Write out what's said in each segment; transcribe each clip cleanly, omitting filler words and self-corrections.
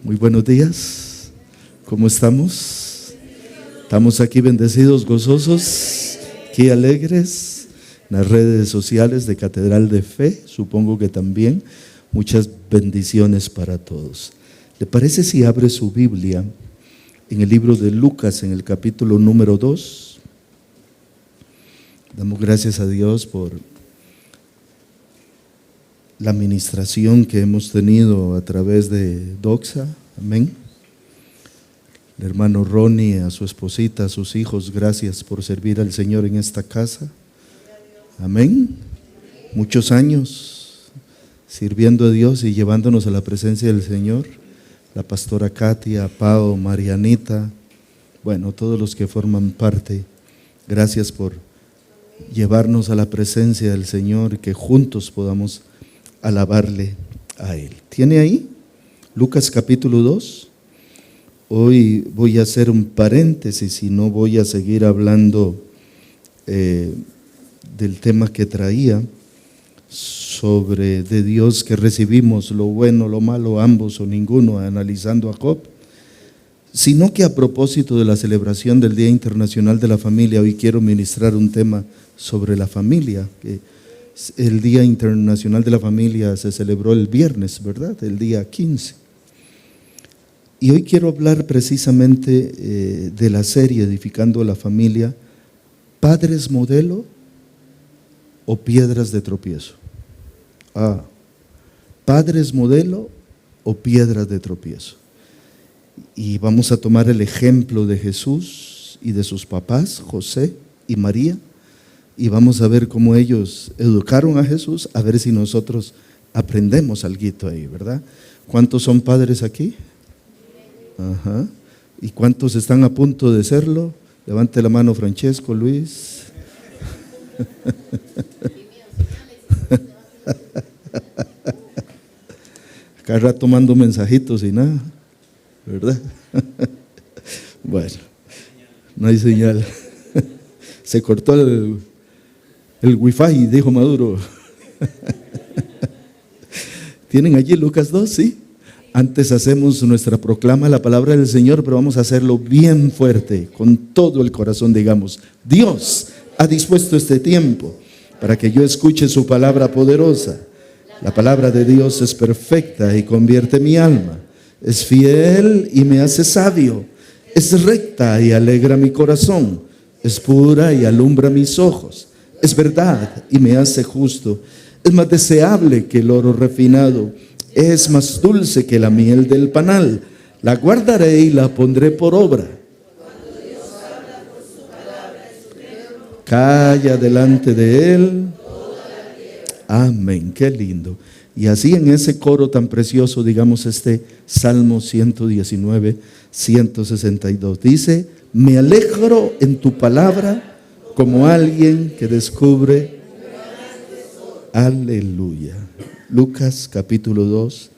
Muy buenos días. ¿Cómo estamos? Estamos aquí bendecidos, gozosos, aquí alegres. En las redes sociales de Catedral de Fe, supongo que también. Muchas bendiciones para todos. ¿Le parece si abre su Biblia en el libro de Lucas, en el capítulo número 2? Damos gracias a Dios por la administración que hemos tenido a través de Doxa. Amén. El hermano Ronnie, a su esposita, a sus hijos, gracias por servir al Señor en esta casa. Amén. Muchos años sirviendo a Dios y llevándonos a la presencia del Señor. La pastora Katia, Pao, Marianita, bueno, todos los que forman parte, gracias por llevarnos a la presencia del Señor y que juntos podamos alabarle a Él. ¿Tiene ahí? Lucas capítulo 2. Hoy voy a hacer un paréntesis y no voy a seguir hablando del tema que traía sobre de Dios que recibimos lo bueno, lo malo, ambos o ninguno, analizando a Job, sino que a propósito de la celebración del Día Internacional de la Familia, hoy quiero ministrar un tema sobre la familia. Que el Día Internacional de la Familia se celebró el viernes, ¿verdad? El día 15. Y hoy quiero hablar precisamente de la serie Edificando la Familia, ¿padres modelo o piedras de tropiezo? ¿Padres modelo o piedras de tropiezo? Y vamos a tomar el ejemplo de Jesús y de sus papás, José y María, y vamos a ver cómo ellos educaron a Jesús, a ver si nosotros aprendemos alguito ahí, ¿verdad? ¿Cuántos son padres aquí? Ajá. ¿Y cuántos están a punto de serlo? Levante la mano, Francesco, Luis. Cada rato mando mensajitos y nada, ¿verdad? Bueno, no hay señal. Se cortó el wifi, dijo Maduro. ¿Tienen allí Lucas 2? Sí. Antes hacemos nuestra proclama, la palabra del Señor, pero vamos a hacerlo bien fuerte, con todo el corazón, digamos: Dios ha dispuesto este tiempo para que yo escuche su palabra poderosa. La palabra de Dios es perfecta y convierte mi alma. Es fiel y me hace sabio. Es recta y alegra mi corazón. Es pura y alumbra mis ojos. Es verdad y me hace justo. Es más deseable que el oro refinado. Es más dulce que la miel del panal. La guardaré y la pondré por obra. Calla delante de Él. Amén, qué lindo. Y así en ese coro tan precioso, digamos este Salmo 119, 162. Dice: me alegro en tu palabra como alguien que descubre. Aleluya. Lucas capítulo 2,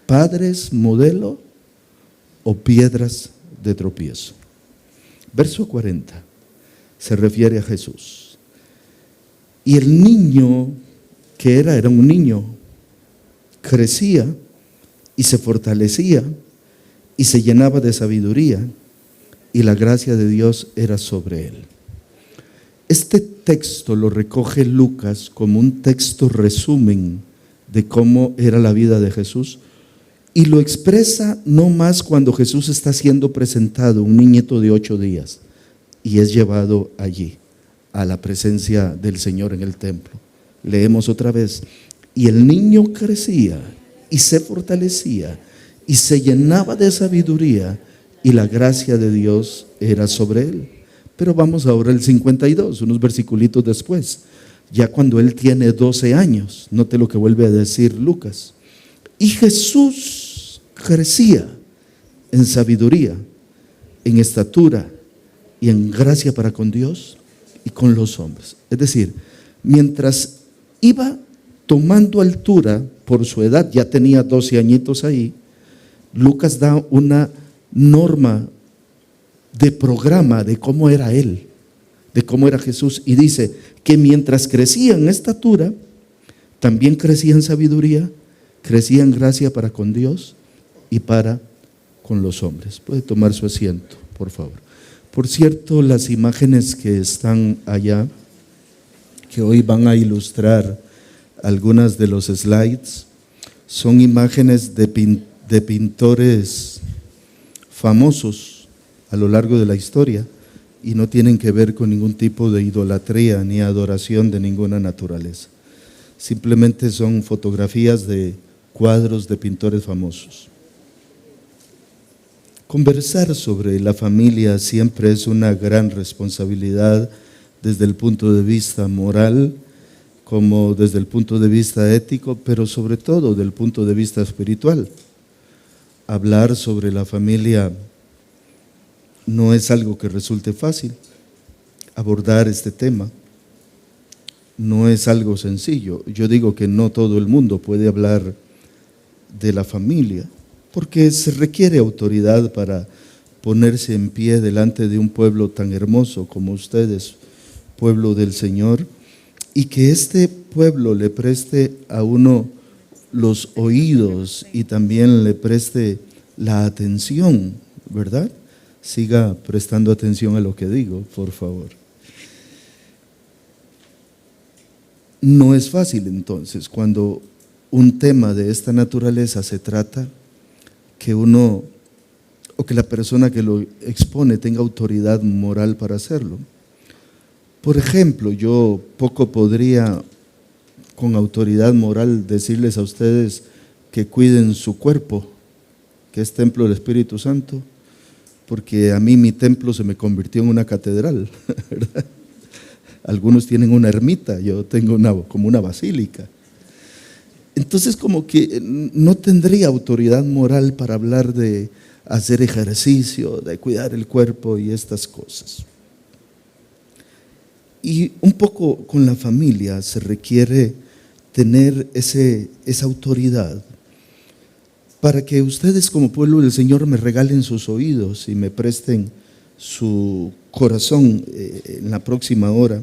¿padres modelo o piedras de tropiezo? Verso 40, se refiere a Jesús. Y el niño que era un niño, crecía y se fortalecía y se llenaba de sabiduría, y la gracia de Dios era sobre él. Este texto lo recoge Lucas como un texto resumen de cómo era la vida de Jesús, y lo expresa no más cuando Jesús está siendo presentado, un niñito de 8 días, y es llevado allí a la presencia del Señor en el templo. Leemos otra vez: y el niño crecía y se fortalecía y se llenaba de sabiduría, y la gracia de Dios era sobre él. Pero vamos ahora al 52, unos versiculitos después, ya cuando él tiene 12 años. Note lo que vuelve a decir Lucas: y Jesús crecía en sabiduría, en estatura y en gracia para con Dios y con los hombres. Es decir, mientras iba tomando altura por su edad, ya tenía 12 añitos ahí, Lucas da una norma de programa de cómo era él, de cómo era Jesús, y dice que mientras crecía en estatura, también crecía en sabiduría, crecía en gracia para con Dios y para con los hombres. Puede tomar su asiento, por favor. Por cierto, las imágenes que están allá, que hoy van a ilustrar algunas de los slides, son imágenes de pintores famosos a lo largo de la historia y no tienen que ver con ningún tipo de idolatría ni adoración de ninguna naturaleza. Simplemente son fotografías de cuadros de pintores famosos. Conversar sobre la familia siempre es una gran responsabilidad desde el punto de vista moral, como desde el punto de vista ético, pero sobre todo desde el punto de vista espiritual. Hablar sobre la familia no es algo que resulte fácil. Abordar este tema no es algo sencillo. Yo digo que no todo el mundo puede hablar de la familia, porque se requiere autoridad para ponerse en pie delante de un pueblo tan hermoso como ustedes, pueblo del Señor, y que este pueblo le preste a uno los oídos y también le preste la atención, ¿verdad? Siga prestando atención a lo que digo, por favor. No es fácil entonces cuando un tema de esta naturaleza se trata, que uno o que la persona que lo expone tenga autoridad moral para hacerlo. Por ejemplo, yo poco podría con autoridad moral decirles a ustedes que cuiden su cuerpo, que es templo del Espíritu Santo, porque a mí mi templo se me convirtió en una catedral, ¿verdad? Algunos tienen una ermita, yo tengo como una basílica. Entonces como que no tendría autoridad moral para hablar de hacer ejercicio, de cuidar el cuerpo y estas cosas. Y un poco con la familia se requiere tener esa autoridad para que ustedes como pueblo del Señor me regalen sus oídos y me presten su corazón en la próxima hora,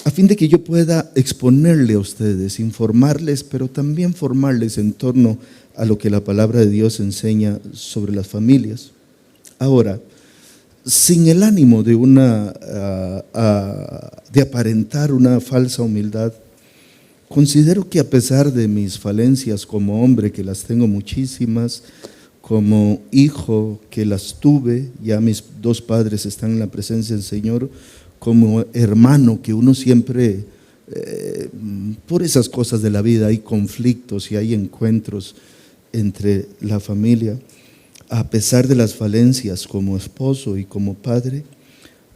a fin de que yo pueda exponerle a ustedes, informarles, pero también formarles en torno a lo que la palabra de Dios enseña sobre las familias. Ahora, sin el ánimo de aparentar una falsa humildad, considero que a pesar de mis falencias como hombre, que las tengo muchísimas, como hijo que las tuve, ya mis dos padres están en la presencia del Señor, como hermano que uno siempre, por esas cosas de la vida hay conflictos y hay encuentros entre la familia, a pesar de las falencias como esposo y como padre,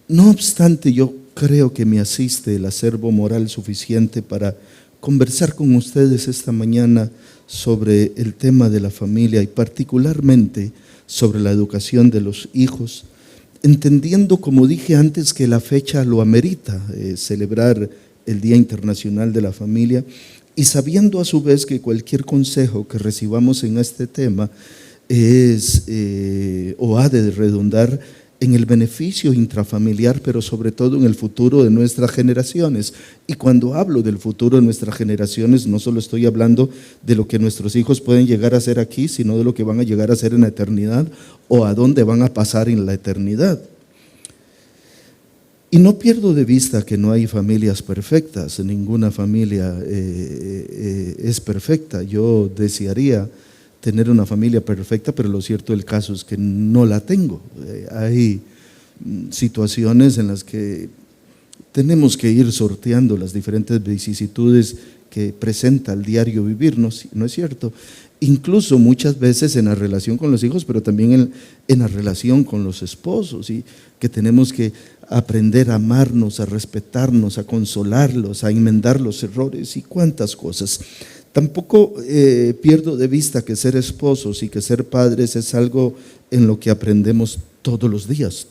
no obstante yo creo que me asiste el acervo moral suficiente para conversar con ustedes esta mañana sobre el tema de la familia y particularmente sobre la educación de los hijos, entendiendo, como dije antes, que la fecha lo amerita, celebrar el Día Internacional de la Familia, y sabiendo a su vez que cualquier consejo que recibamos en este tema es o ha de redundar en el beneficio intrafamiliar, pero sobre todo en el futuro de nuestras generaciones. Y cuando hablo del futuro de nuestras generaciones, no solo estoy hablando de lo que nuestros hijos pueden llegar a hacer aquí, sino de lo que van a llegar a hacer en la eternidad o a dónde van a pasar en la eternidad. Y no pierdo de vista que no hay familias perfectas, ninguna familia es perfecta. Yo desearía tener una familia perfecta, pero lo cierto del caso es que no la tengo. Hay situaciones en las que tenemos que ir sorteando las diferentes vicisitudes que presenta el diario vivir, ¿no es cierto? Incluso muchas veces en la relación con los hijos, pero también en la relación con los esposos, y que tenemos que aprender a amarnos, a respetarnos, a consolarlos, a enmendar los errores y cuántas cosas. Tampoco pierdo de vista que ser esposos y que ser padres es algo en lo que aprendemos todos los días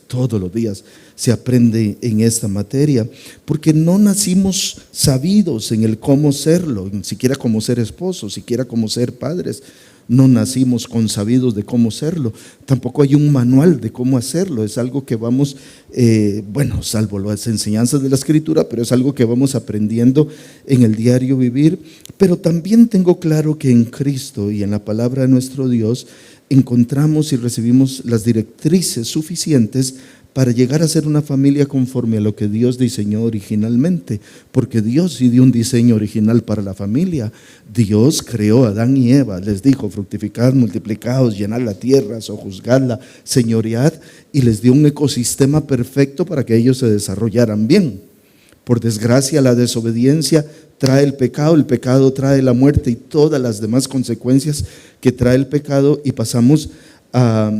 se aprende en esta materia, porque no nacimos sabidos en el cómo serlo, ni siquiera cómo ser esposos, siquiera cómo ser padres. No nacimos consabidos de cómo serlo, tampoco hay un manual de cómo hacerlo, es algo que vamos, salvo las enseñanzas de la Escritura, pero es algo que vamos aprendiendo en el diario vivir. Pero también tengo claro que en Cristo y en la palabra de nuestro Dios encontramos y recibimos las directrices suficientes para llegar a ser una familia conforme a lo que Dios diseñó originalmente, porque Dios sí dio un diseño original para la familia. Dios creó a Adán y Eva, les dijo: fructificad, multiplicaos, llenad la tierra, sojuzgadla, señoread, y les dio un ecosistema perfecto para que ellos se desarrollaran bien. Por desgracia, la desobediencia trae el pecado trae la muerte y todas las demás consecuencias que trae el pecado, y pasamos a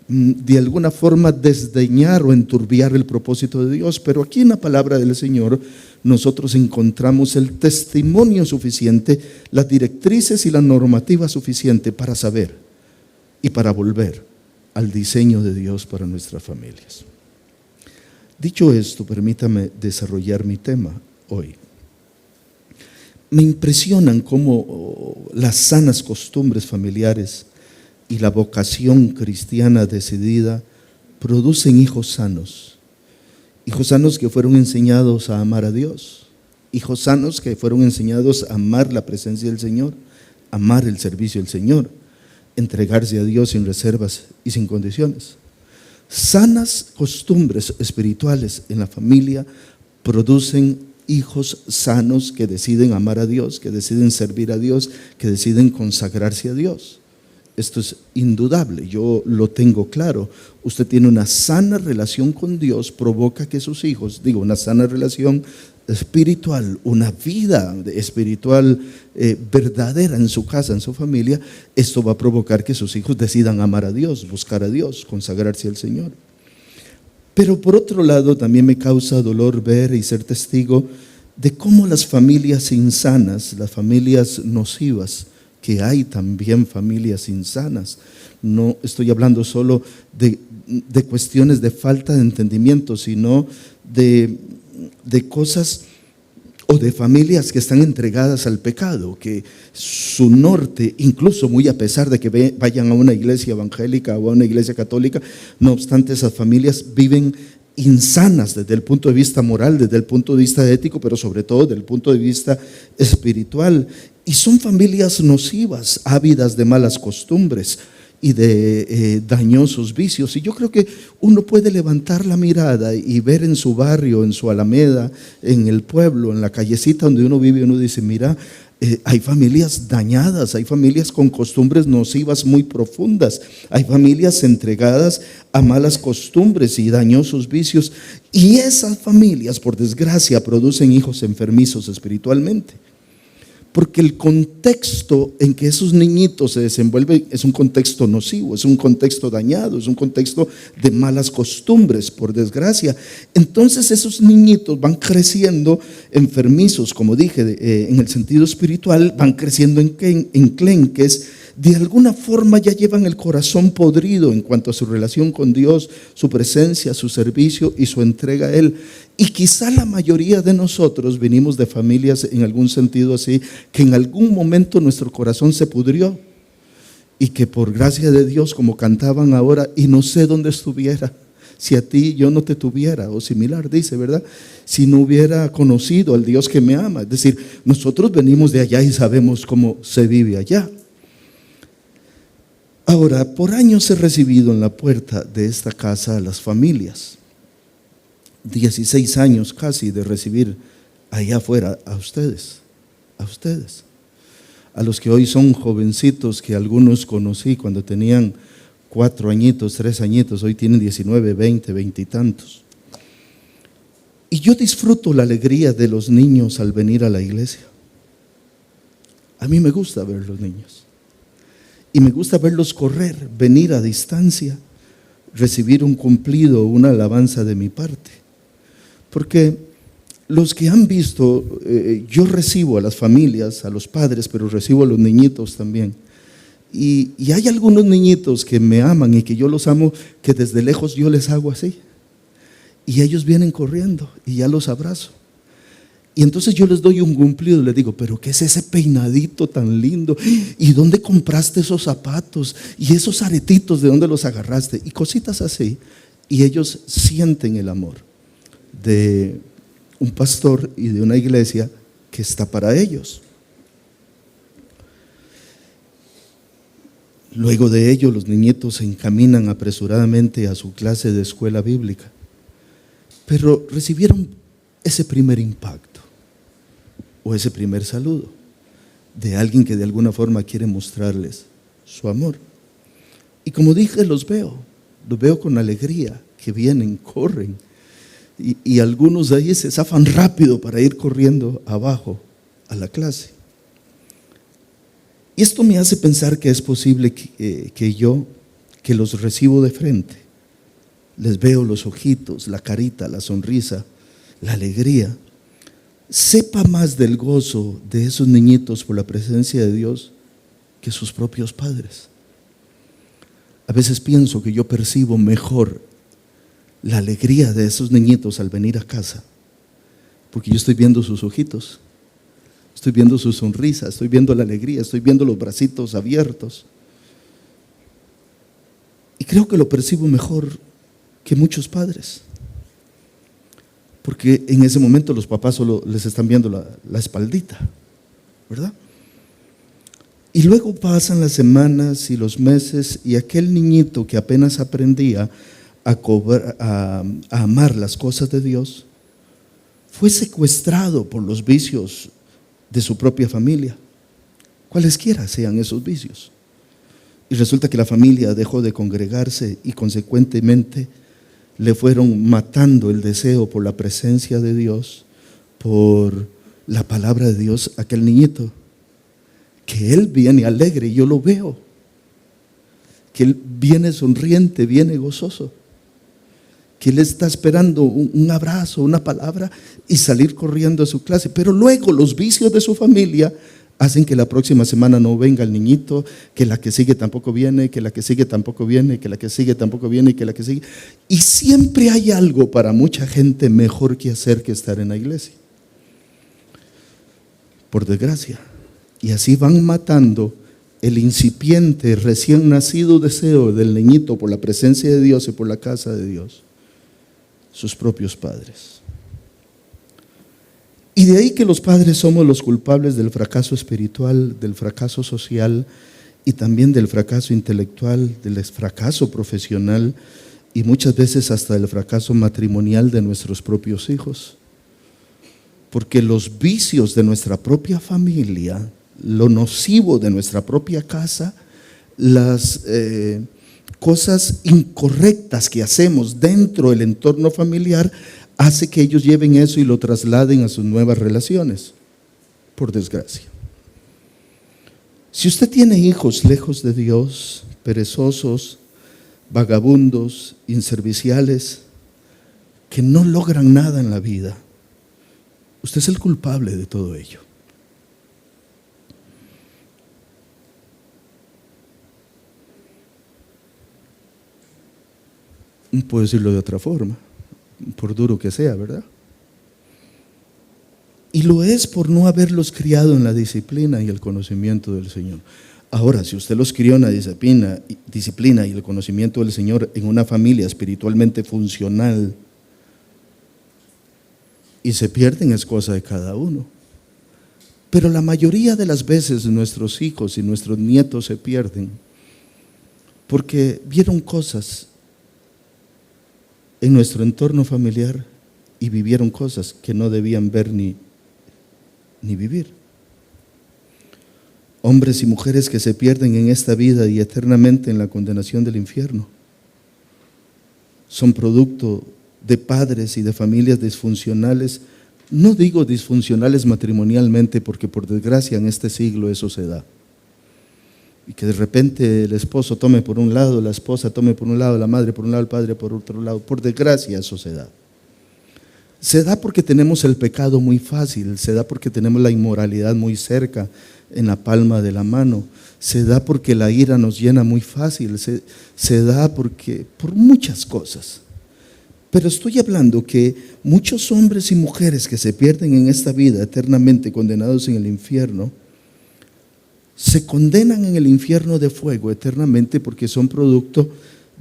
de alguna forma desdeñar o enturbiar el propósito de Dios. Pero aquí en la palabra del Señor nosotros encontramos el testimonio suficiente, las directrices y la normativa suficiente para saber y para volver al diseño de Dios para nuestras familias. Dicho esto, permítame desarrollar mi tema hoy. Me impresionan cómo las sanas costumbres familiares y la vocación cristiana decidida producen hijos sanos que fueron enseñados a amar a Dios, hijos sanos que fueron enseñados a amar la presencia del Señor, amar el servicio del Señor, entregarse a Dios sin reservas y sin condiciones. Sanas costumbres espirituales en la familia producen hijos sanos que deciden amar a Dios, que deciden servir a Dios, que deciden consagrarse a Dios. Esto es indudable, yo lo tengo claro. Usted tiene una sana relación con Dios, provoca que sus hijos, una sana relación espiritual, una vida espiritual verdadera en su casa, en su familia. Esto va a provocar que sus hijos decidan amar a Dios, buscar a Dios, consagrarse al Señor. Pero por otro lado, también me causa dolor ver y ser testigo de cómo las familias insanas, las familias nocivas, que hay también familias insanas. No estoy hablando solo de cuestiones de falta de entendimiento, sino de cosas o de familias que están entregadas al pecado, que su norte, incluso muy a pesar de que vayan a una iglesia evangélica o a una iglesia católica, no obstante esas familias viven insanas desde el punto de vista moral, desde el punto de vista ético, pero sobre todo desde el punto de vista espiritual. Y son familias nocivas, ávidas de malas costumbres y de dañosos vicios. Y yo creo que uno puede levantar la mirada y ver en su barrio, en su alameda, en el pueblo, en la callecita donde uno vive, uno dice: mira, hay familias dañadas, hay familias con costumbres nocivas muy profundas, hay familias entregadas a malas costumbres y dañosos vicios, y esas familias, por desgracia, producen hijos enfermizos espiritualmente, porque el contexto en que esos niñitos se desenvuelven es un contexto nocivo, es un contexto dañado, es un contexto de malas costumbres, por desgracia. Entonces esos niñitos van creciendo enfermizos, como dije, en el sentido espiritual, van creciendo enclenques. De alguna forma ya llevan el corazón podrido en cuanto a su relación con Dios, su presencia, su servicio y su entrega a Él. Y quizá la mayoría de nosotros venimos de familias en algún sentido así, que en algún momento nuestro corazón se pudrió y que por gracia de Dios, como cantaban ahora, y no sé dónde estuviera si a ti yo no te tuviera, o similar dice, ¿verdad? Si no hubiera conocido al Dios que me ama. Es decir, nosotros venimos de allá y sabemos cómo se vive allá. Ahora, por años he recibido en la puerta de esta casa a las familias. 16 años casi de recibir allá afuera a ustedes, a los que hoy son jovencitos, que algunos conocí cuando tenían 4 añitos, 3 añitos, hoy tienen 19, 20, 20 y tantos. Y yo disfruto la alegría de los niños al venir a la iglesia. A mí me gusta ver los niños. Y me gusta verlos correr, venir a distancia, recibir un cumplido, una alabanza de mi parte. Porque los que han visto, yo recibo a las familias, a los padres, pero recibo a los niñitos también. Y hay algunos niñitos que me aman y que yo los amo, que desde lejos yo les hago así. Y ellos vienen corriendo y ya los abrazo. Y entonces yo les doy un cumplido y les digo: pero ¿qué es ese peinadito tan lindo? ¿Y dónde compraste esos zapatos? ¿Y esos aretitos de dónde los agarraste? Y cositas así. Y ellos sienten el amor de un pastor y de una iglesia que está para ellos. Luego de ello, los niñitos se encaminan apresuradamente a su clase de escuela bíblica. Pero recibieron ese primer impacto o ese primer saludo de alguien que de alguna forma quiere mostrarles su amor. Y como dije, los veo con alegría, que vienen, corren. Y algunos de ahí se zafan rápido para ir corriendo abajo a la clase. Y esto me hace pensar que es posible que yo, que los recibo de frente, les veo los ojitos, la carita, la sonrisa, la alegría, sepa más del gozo de esos niñitos por la presencia de Dios que sus propios padres. A veces pienso que yo percibo mejor la alegría de esos niñitos al venir a casa, porque yo estoy viendo sus ojitos, estoy viendo su sonrisa, estoy viendo la alegría, estoy viendo los bracitos abiertos. Y creo que lo percibo mejor que muchos padres, porque en ese momento los papás solo les están viendo la espaldita, ¿verdad? Y luego pasan las semanas y los meses y aquel niñito que apenas aprendía a amar las cosas de Dios fue secuestrado por los vicios de su propia familia, cualesquiera sean esos vicios. Y resulta que la familia dejó de congregarse y consecuentemente le fueron matando el deseo por la presencia de Dios, por la palabra de Dios a aquel niñito. Que él viene alegre, yo lo veo, que él viene sonriente, viene gozoso, que él está esperando un abrazo, una palabra y salir corriendo a su clase. Pero luego los vicios de su familia hacen que la próxima semana no venga el niñito, que la que sigue tampoco viene, que la que sigue tampoco viene, que la que sigue tampoco viene y que la que sigue. Y siempre hay algo para mucha gente mejor que hacer que estar en la iglesia, por desgracia. Y así van matando el incipiente, recién nacido deseo del niñito por la presencia de Dios y por la casa de Dios, sus propios padres. Y de ahí que los padres somos los culpables del fracaso espiritual, del fracaso social y también del fracaso intelectual, del fracaso profesional y muchas veces hasta del fracaso matrimonial de nuestros propios hijos. Porque los vicios de nuestra propia familia, lo nocivo de nuestra propia casa, las cosas incorrectas que hacemos dentro del entorno familiar, hace que ellos lleven eso y lo trasladen a sus nuevas relaciones, por desgracia. Si usted tiene hijos lejos de Dios, perezosos, vagabundos, inserviciales, que no logran nada en la vida, usted es el culpable de todo ello. No puedo decirlo de otra forma, por duro que sea, ¿verdad? Y lo es por no haberlos criado en la disciplina y el conocimiento del Señor. Ahora, si usted los crió en la disciplina y el conocimiento del Señor en una familia espiritualmente funcional y se pierden, es cosa de cada uno. Pero la mayoría de las veces nuestros hijos y nuestros nietos se pierden porque vieron cosas en nuestro entorno familiar y vivieron cosas que no debían ver ni vivir. Hombres y mujeres que se pierden en esta vida y eternamente en la condenación del infierno son producto de padres y de familias disfuncionales. No digo disfuncionales matrimonialmente, porque por desgracia en este siglo eso se da. Y que de repente el esposo tome por un lado, la esposa tome por un lado, la madre por un lado, el padre por otro lado. Por desgracia eso se da. Se da porque tenemos el pecado muy fácil, se da porque tenemos la inmoralidad muy cerca, en la palma de la mano. Se da porque la ira nos llena muy fácil, se da por muchas cosas. Pero estoy hablando que muchos hombres y mujeres que se pierden en esta vida eternamente condenados en el infierno, se condenan en el infierno de fuego eternamente porque son producto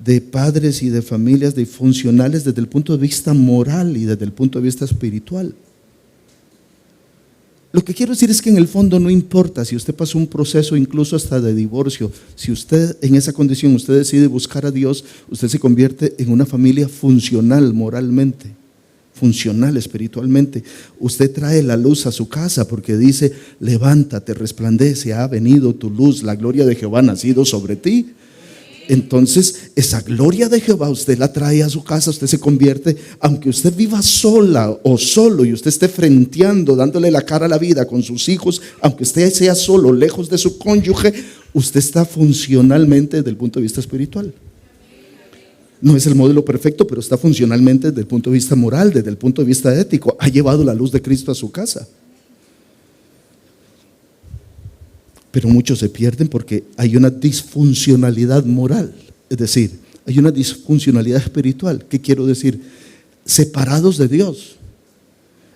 de padres y de familias disfuncionales desde el punto de vista moral y desde el punto de vista espiritual. Lo que quiero decir es que en el fondo no importa si usted pasó un proceso incluso hasta de divorcio, si usted en esa condición usted decide buscar a Dios, usted se convierte en una familia funcional moralmente, funcional espiritualmente. Usted trae la luz a su casa porque dice: levántate, resplandece, ha venido tu luz, la gloria de Jehová ha nacido sobre ti. Entonces esa gloria de Jehová usted la trae a su casa, usted se convierte, aunque usted viva sola o solo y usted esté frenteando, dándole la cara a la vida con sus hijos, aunque usted sea solo, lejos de su cónyuge, usted está funcionalmente desde el punto de vista espiritual. No es el modelo perfecto, pero está funcionalmente desde el punto de vista moral, desde el punto de vista ético. Ha llevado la luz de Cristo a su casa. Pero muchos se pierden porque hay una disfuncionalidad moral, es decir, hay una disfuncionalidad espiritual. ¿Qué quiero decir? Separados de Dios.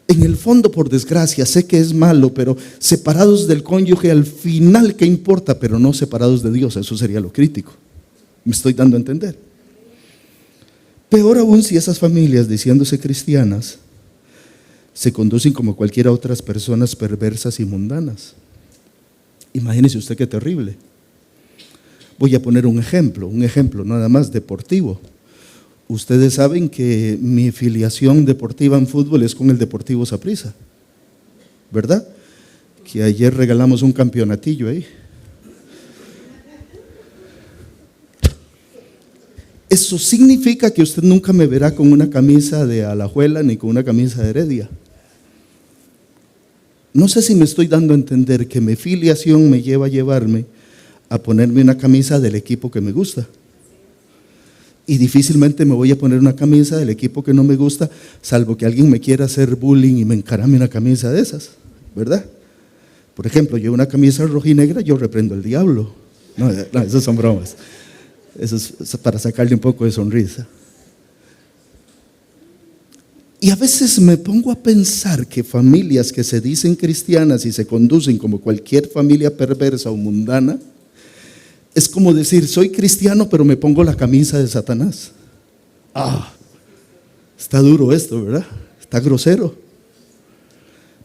En el fondo, por desgracia, sé que es malo, pero separados del cónyuge, al final, ¿qué importa? Pero no separados de Dios, eso sería lo crítico. ¿Me estoy dando a entender? Peor aún si esas familias, diciéndose cristianas, se conducen como cualquiera otras personas perversas y mundanas. Imagínese usted qué terrible. Voy a poner un ejemplo nada más deportivo. Ustedes saben que mi filiación deportiva en fútbol es con el Deportivo Saprissa, ¿verdad? Que ayer regalamos un campeonatillo ahí. Eso significa que usted nunca me verá con una camisa de Alajuela ni con una camisa de Heredia. No sé si me estoy dando a entender que mi filiación me lleva a llevarme a ponerme una camisa del equipo que me gusta. Y difícilmente me voy a poner una camisa del equipo que no me gusta, salvo que alguien me quiera hacer bullying y me encarame una camisa de esas, ¿verdad? Por ejemplo, yo una camisa rojinegra, yo reprendo al diablo. No, esas son bromas. Eso es para sacarle un poco de sonrisa. Y a veces me pongo a pensar que familias que se dicen cristianas y se conducen como cualquier familia perversa o mundana, es como decir: soy cristiano pero me pongo la camisa de Satanás. Está duro esto, ¿verdad? Está grosero.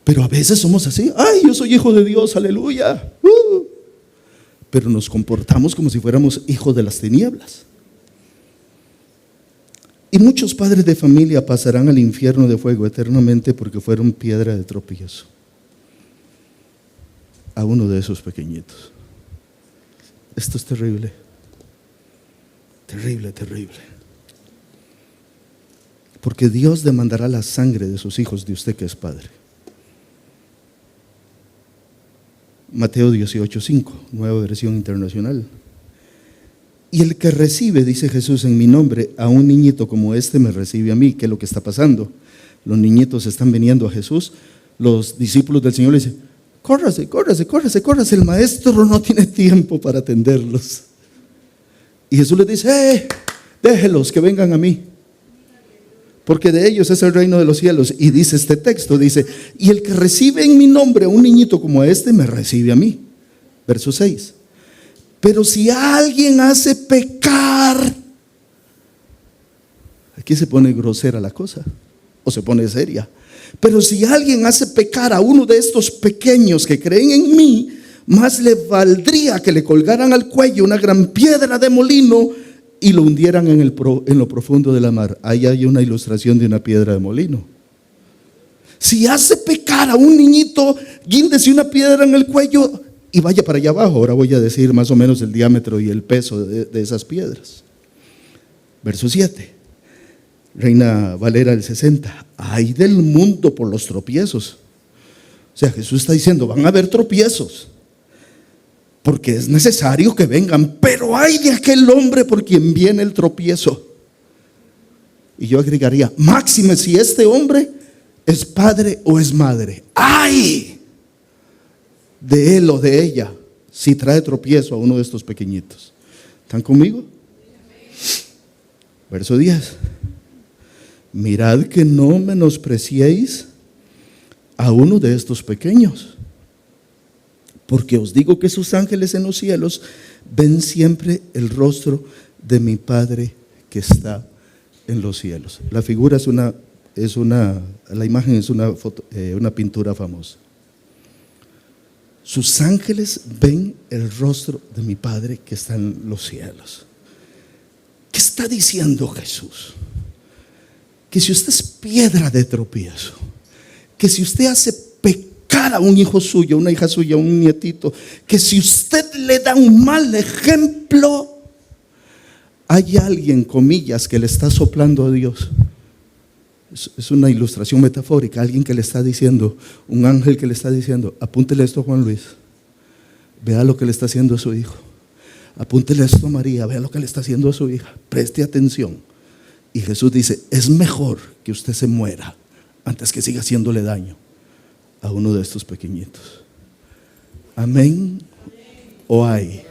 Pero a veces somos así: ay, yo soy hijo de Dios, aleluya. Pero nos comportamos como si fuéramos hijos de las tinieblas. Y muchos padres de familia pasarán al infierno de fuego eternamente porque fueron piedra de tropiezo a uno de esos pequeñitos. Esto es terrible, terrible, terrible. Porque Dios demandará la sangre de sus hijos de usted que es padre. Mateo 18:5, nueva versión internacional. Y el que recibe, dice Jesús, en mi nombre a un niñito como este me recibe a mí. ¿Qué es lo que está pasando? Los niñitos están viniendo a Jesús. Los discípulos del Señor le dicen: córrase, córrase, córrase, córrase. El maestro no tiene tiempo para atenderlos. Y Jesús les dice: déjelos que vengan a mí, porque de ellos es el reino de los cielos. Y dice este texto, dice: y el que recibe en mi nombre a un niñito como este me recibe a mí. Verso 6. Pero si alguien hace pecar, aquí se pone grosera la cosa, o se pone seria. Pero si alguien hace pecar a uno de estos pequeños que creen en mí, más le valdría que le colgaran al cuello una gran piedra de molino y lo hundieran en lo profundo de la mar. Ahí hay una ilustración de una piedra de molino. Si hace pecar a un niñito, guíndese una piedra en el cuello y vaya para allá abajo. Ahora voy a decir más o menos el diámetro y el peso de esas piedras. Verso 7, Reina Valera del 60. Ay del mundo por los tropiezos. O sea, Jesús está diciendo: van a haber tropiezos, porque es necesario que vengan, pero ay de aquel hombre por quien viene el tropiezo. Y yo agregaría: máxime si este hombre es padre o es madre. ¡Ay! De él o de ella, si trae tropiezo a uno de estos pequeñitos. ¿Están conmigo? Verso 10. Mirad que no menospreciéis a uno de estos pequeños, porque os digo que sus ángeles en los cielos ven siempre el rostro de mi Padre que está en los cielos. La figura la imagen es una pintura famosa. sus ángeles ven el rostro de mi Padre que está en los cielos. ¿Qué está diciendo Jesús? Que si usted es piedra de tropiezo, que si usted hace pecar a un hijo suyo, una hija suya, un nietito, que si usted le da un mal ejemplo, hay alguien, comillas, que le está soplando a Dios. Es una ilustración metafórica, alguien que le está diciendo, un ángel que le está diciendo: apúntele esto a Juan Luis, vea lo que le está haciendo a su hijo. Apúntele esto a María, vea lo que le está haciendo a su hija, preste atención. Y Jesús dice: es mejor que usted se muera antes que siga haciéndole daño a uno de estos pequeñitos. Amén. ¿O hay?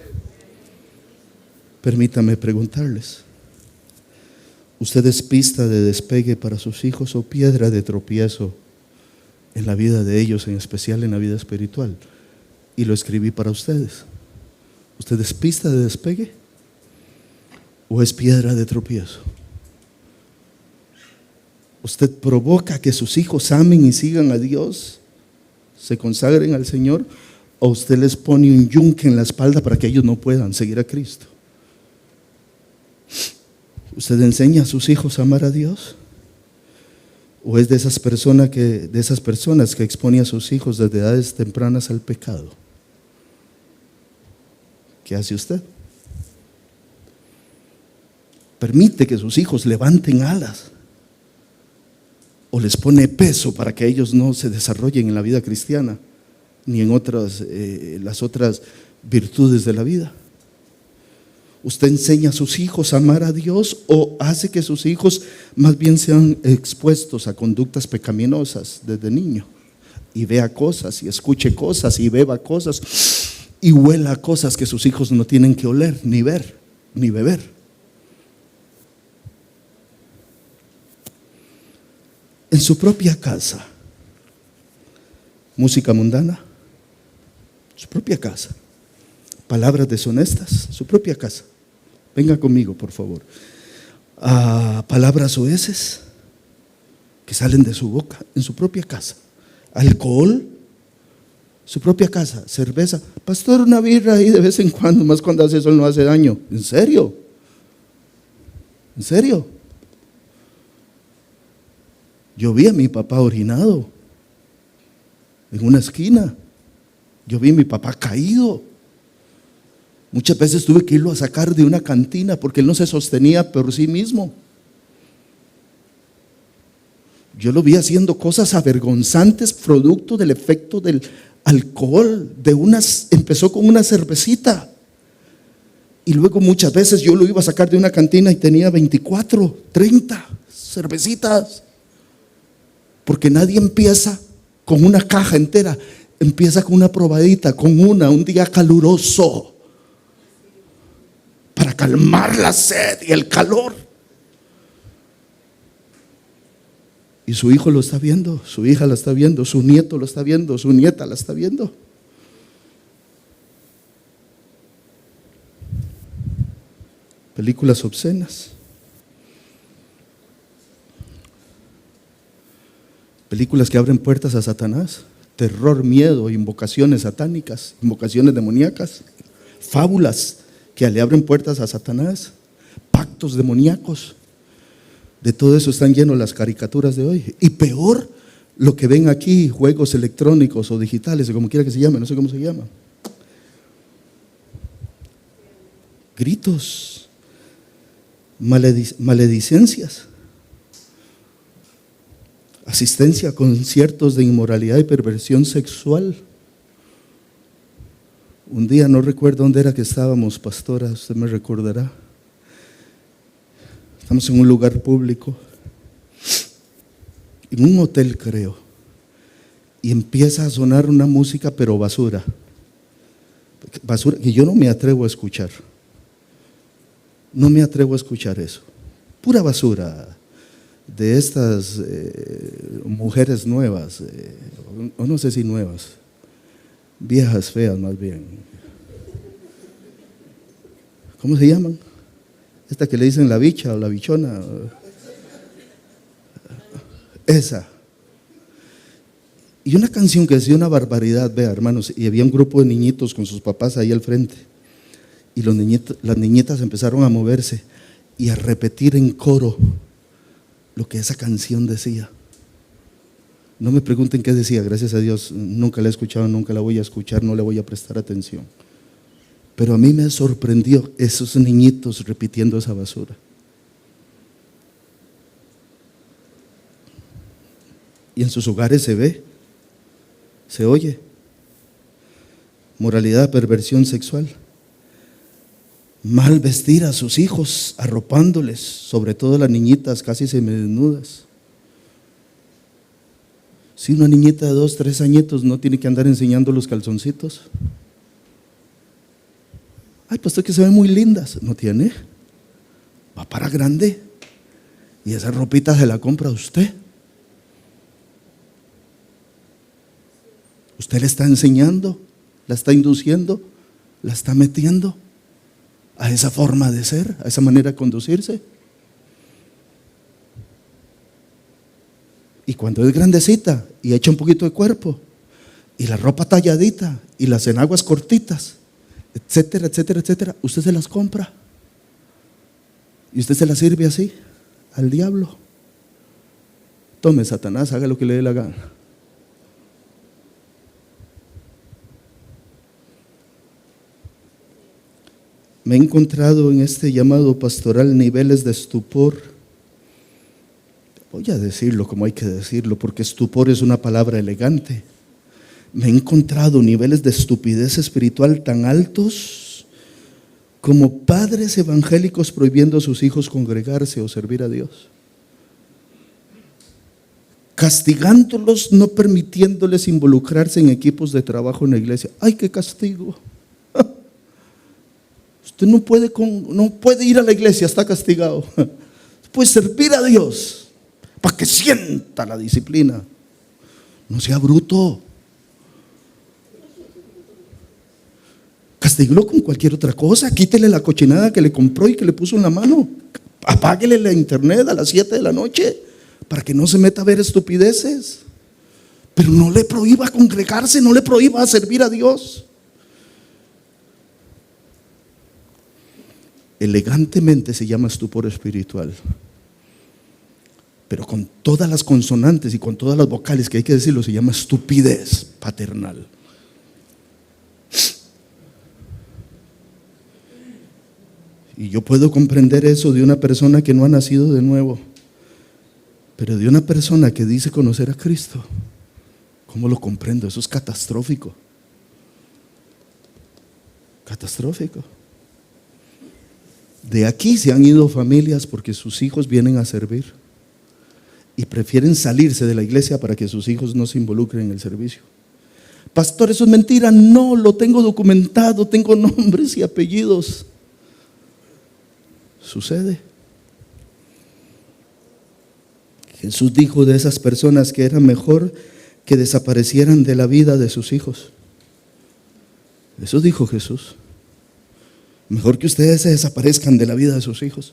Permítame preguntarles: ¿usted es pista de despegue para sus hijos o piedra de tropiezo en la vida de ellos, en especial en la vida espiritual? Y lo escribí para ustedes. ¿Usted es pista de despegue o es piedra de tropiezo? ¿Usted provoca que sus hijos amen y sigan a Dios, se consagren al Señor, o usted les pone un yunque en la espalda para que ellos no puedan seguir a Cristo? ¿Usted enseña a sus hijos a amar a Dios? ¿O es de esas personas que expone a sus hijos desde edades tempranas al pecado? ¿Qué hace usted? ¿Permite que sus hijos levanten alas? ¿O les pone peso para que ellos no se desarrollen en la vida cristiana ni en las otras virtudes de la vida? ¿Usted enseña a sus hijos a amar a Dios o hace que sus hijos más bien sean expuestos a conductas pecaminosas desde niño? Y vea cosas, y escuche cosas, y beba cosas, y huela cosas que sus hijos no tienen que oler, ni ver, ni beber. En su propia casa, música mundana, su propia casa, palabras deshonestas, su propia casa. Venga conmigo, por favor. Palabras soeces que salen de su boca en su propia casa. Alcohol, su propia casa. Cerveza. Pastor, una birra ahí de vez en cuando, más cuando hace sol no hace daño. ¿En serio? ¿En serio? Yo vi a mi papá orinado en una esquina. Yo vi a mi papá caído. Muchas veces tuve que irlo a sacar de una cantina porque él no se sostenía por sí mismo. Yo lo vi haciendo cosas avergonzantes producto del efecto del alcohol. Empezó con una cervecita y luego muchas veces yo lo iba a sacar de una cantina y tenía 24, 30 cervecitas. Porque nadie empieza con una caja entera, empieza con una probadita, con un día caluroso, para calmar la sed y el calor. Y su hijo lo está viendo, su hija la está viendo, su nieto lo está viendo, su nieta la está viendo. Películas obscenas, películas que abren puertas a Satanás, terror, miedo, invocaciones satánicas, invocaciones demoníacas, fábulas que le abren puertas a Satanás, pactos demoníacos. De todo eso están llenos las caricaturas de hoy. Y peor, lo que ven aquí, juegos electrónicos o digitales, o como quiera que se llame, no sé cómo se llama. Gritos, maledicencias, asistencia a conciertos de inmoralidad y perversión sexual. Un día, no recuerdo dónde era que estábamos, pastora, usted me recordará. Estamos en un lugar público, en un hotel creo, y empieza a sonar una música pero basura que yo no me atrevo a escuchar. No me atrevo a escuchar eso. Pura basura de estas mujeres nuevas, o no sé si nuevas, viejas feas más bien. ¿Cómo se llaman? Esta que le dicen la bicha o la bichona. Esa. Y una canción que decía una barbaridad, vea hermanos, y había un grupo de niñitos con sus papás ahí al frente. Y las niñitas empezaron a moverse y a repetir en coro lo que esa canción decía. No me pregunten qué decía, gracias a Dios, nunca la he escuchado, nunca la voy a escuchar, no le voy a prestar atención. Pero a mí me sorprendió esos niñitos repitiendo esa basura. Y en sus hogares se ve, se oye. Moralidad, perversión sexual. Mal vestir a sus hijos, arropándoles, sobre todo las niñitas casi semidesnudas. Si una niñita de 2, 3 añitos no tiene que andar enseñando los calzoncitos. Ay, pues es que se ven muy lindas. No tiene. Va para grande. Y esa ropita se la compra usted. Usted le está enseñando, la está induciendo, la está metiendo a esa forma de ser, a esa manera de conducirse. Y cuando es grandecita y echa un poquito de cuerpo, y la ropa talladita, y las enaguas cortitas, etcétera, etcétera, etcétera, usted se las compra. Y usted se las sirve así, al diablo. Tome, Satanás, haga lo que le dé la gana. Me he encontrado en este llamado pastoral niveles de estupor. Voy a decirlo como hay que decirlo, porque estupor es una palabra elegante. Me he encontrado niveles de estupidez espiritual tan altos como padres evangélicos prohibiendo a sus hijos congregarse o servir a Dios, castigándolos, no permitiéndoles involucrarse en equipos de trabajo en la iglesia. ¡Ay, qué castigo! Usted no puede ir a la iglesia, está castigado. Puede servir a Dios para que sienta la disciplina. No sea bruto. Castíguelo con cualquier otra cosa. Quítele la cochinada que le compró y que le puso en la mano. Apáguele la internet a las 7 de la noche para que no se meta a ver estupideces. Pero no le prohíba congregarse, no le prohíba servir a Dios. Elegantemente se llama estupor espiritual, pero con todas las consonantes y con todas las vocales que hay que decirlo, se llama estupidez paternal. Y yo puedo comprender eso de una persona que no ha nacido de nuevo, pero de una persona que dice conocer a Cristo, ¿cómo lo comprendo? Eso es catastrófico. Catastrófico. De aquí se han ido familias porque sus hijos vienen a servir y prefieren salirse de la iglesia para que sus hijos no se involucren en el servicio. Pastor, eso es mentira. No, lo tengo documentado, tengo nombres y apellidos. Sucede. Jesús dijo de esas personas que era mejor que desaparecieran de la vida de sus hijos. Eso dijo Jesús. Mejor que ustedes se desaparezcan de la vida de sus hijos.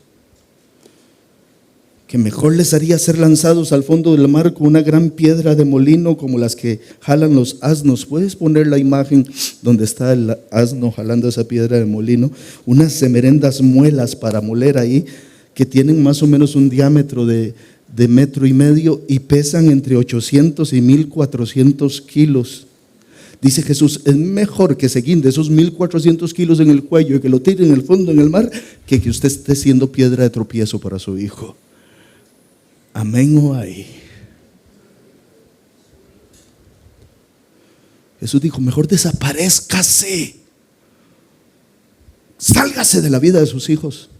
Que mejor les haría ser lanzados al fondo del mar con una gran piedra de molino como las que jalan los asnos. ¿Puedes poner la imagen donde está el asno jalando esa piedra de molino? Unas semerendas muelas para moler ahí que tienen más o menos un diámetro de 1,5 metros y pesan entre 800 y 1,400 kilos. Dice Jesús, es mejor que se guinde esos 1,400 kilos en el cuello y que lo tire en el fondo en el mar, que usted esté siendo piedra de tropiezo para su hijo. Amén o ay. Jesús dijo, mejor desaparezcase, sálgase de la vida de sus hijos,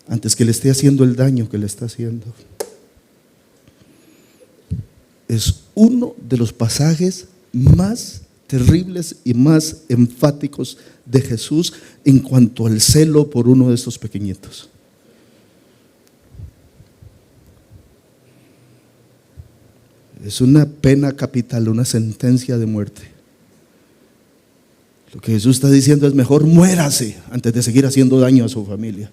antes que le esté haciendo el daño que le está haciendo. Es uno de los pasajes más terribles y más enfáticos de Jesús en cuanto al celo por uno de estos pequeñitos. Es una pena capital, una sentencia de muerte. Lo que Jesús está diciendo es mejor muérase antes de seguir haciendo daño a su familia.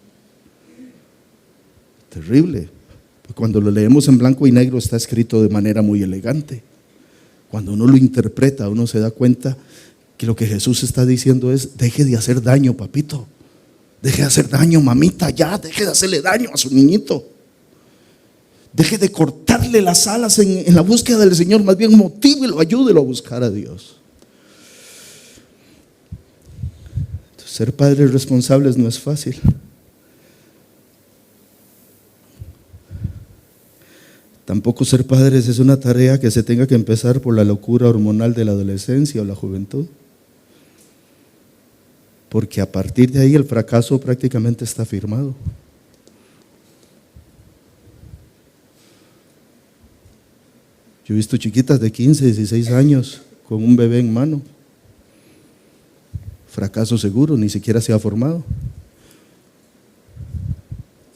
Terrible. Cuando lo leemos en blanco y negro está escrito de manera muy elegante. Cuando uno lo interpreta, uno se da cuenta que lo que Jesús está diciendo es: deje de hacer daño, papito. Deje de hacer daño, mamita, ya, deje de hacerle daño a su niñito. Deje de cortarle las alas en la búsqueda del Señor, más bien motívelo, ayúdelo a buscar a Dios. Entonces, ser padres responsables no es fácil. Tampoco ser padres es una tarea que se tenga que empezar por la locura hormonal de la adolescencia o la juventud. Porque a partir de ahí el fracaso prácticamente está firmado. Yo he visto chiquitas de 15, 16 años con un bebé en mano. Fracaso seguro, ni siquiera se ha formado.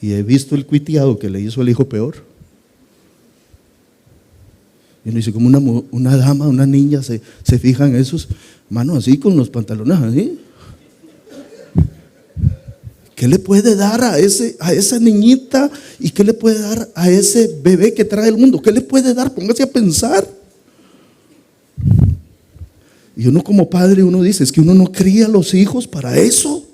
Y he visto el cuiteado que le hizo al hijo peor. Y uno dice, como una dama, una niña se fija en esos, mano, así con los pantalones así. ¿Qué le puede dar a esa niñita y qué le puede dar a ese bebé que trae el mundo? ¿Qué le puede dar? Póngase a pensar. Y uno como padre, uno dice, es que uno no cría a los hijos para eso.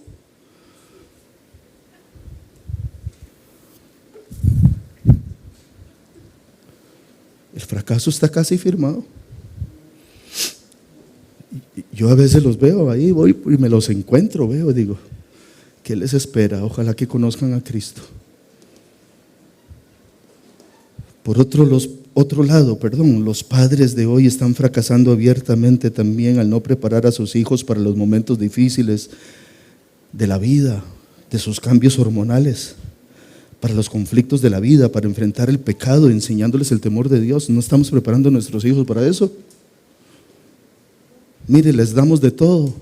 El fracaso está casi firmado. Yo a veces los veo ahí, voy y me los encuentro, veo, digo, ¿qué les espera? Ojalá que conozcan a Cristo. Por otro lado, los padres de hoy están fracasando abiertamente también al no preparar a sus hijos para los momentos difíciles de la vida, de sus cambios hormonales, para los conflictos de la vida, para enfrentar el pecado, enseñándoles el temor de Dios. ¿No estamos preparando a nuestros hijos para eso? Mire, les damos de todo.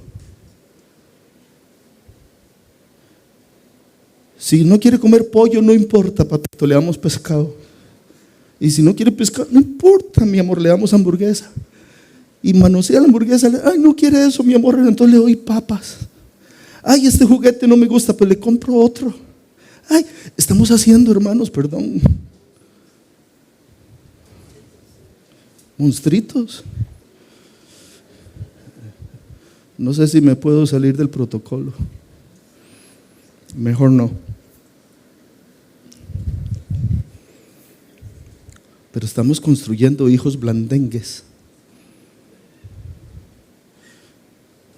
Si no quiere comer pollo, no importa, papito, le damos pescado. Y si no quiere pescado, no importa, mi amor, le damos hamburguesa. Y manosea la hamburguesa, ay, no quiere eso, mi amor, entonces le doy papas. Ay, este juguete no me gusta, pues le compro otro. Ay, estamos haciendo, hermanos, perdón, monstruitos. No sé si me puedo salir del protocolo. Mejor no. Pero estamos construyendo hijos blandengues.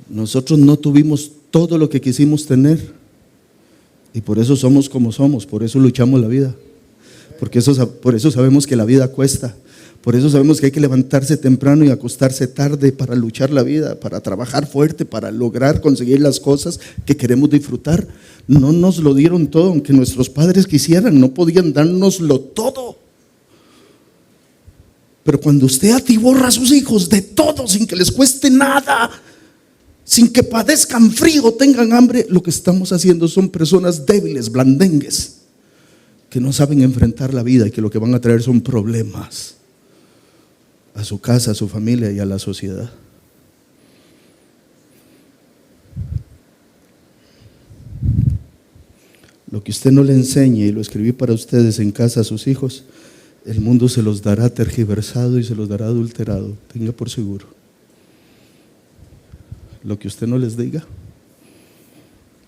Nosotros no tuvimos todo lo que quisimos tener. Y por eso somos como somos, por eso luchamos la vida. Por eso sabemos que la vida cuesta. Por eso sabemos que hay que levantarse temprano y acostarse tarde para luchar la vida, para trabajar fuerte, para lograr conseguir las cosas que queremos disfrutar. No nos lo dieron todo, aunque nuestros padres quisieran, no podían dárnoslo todo. Pero cuando usted atiborra a sus hijos de todo, sin que les cueste nada, sin que padezcan frío, tengan hambre, lo que estamos haciendo son personas débiles, blandengues, que no saben enfrentar la vida y que lo que van a traer son problemas a su casa, a su familia y a la sociedad. Lo que usted no le enseñe, y lo escribí para ustedes en casa a sus hijos, el mundo se los dará tergiversado y se los dará adulterado, tenga por seguro. Lo que usted no les diga,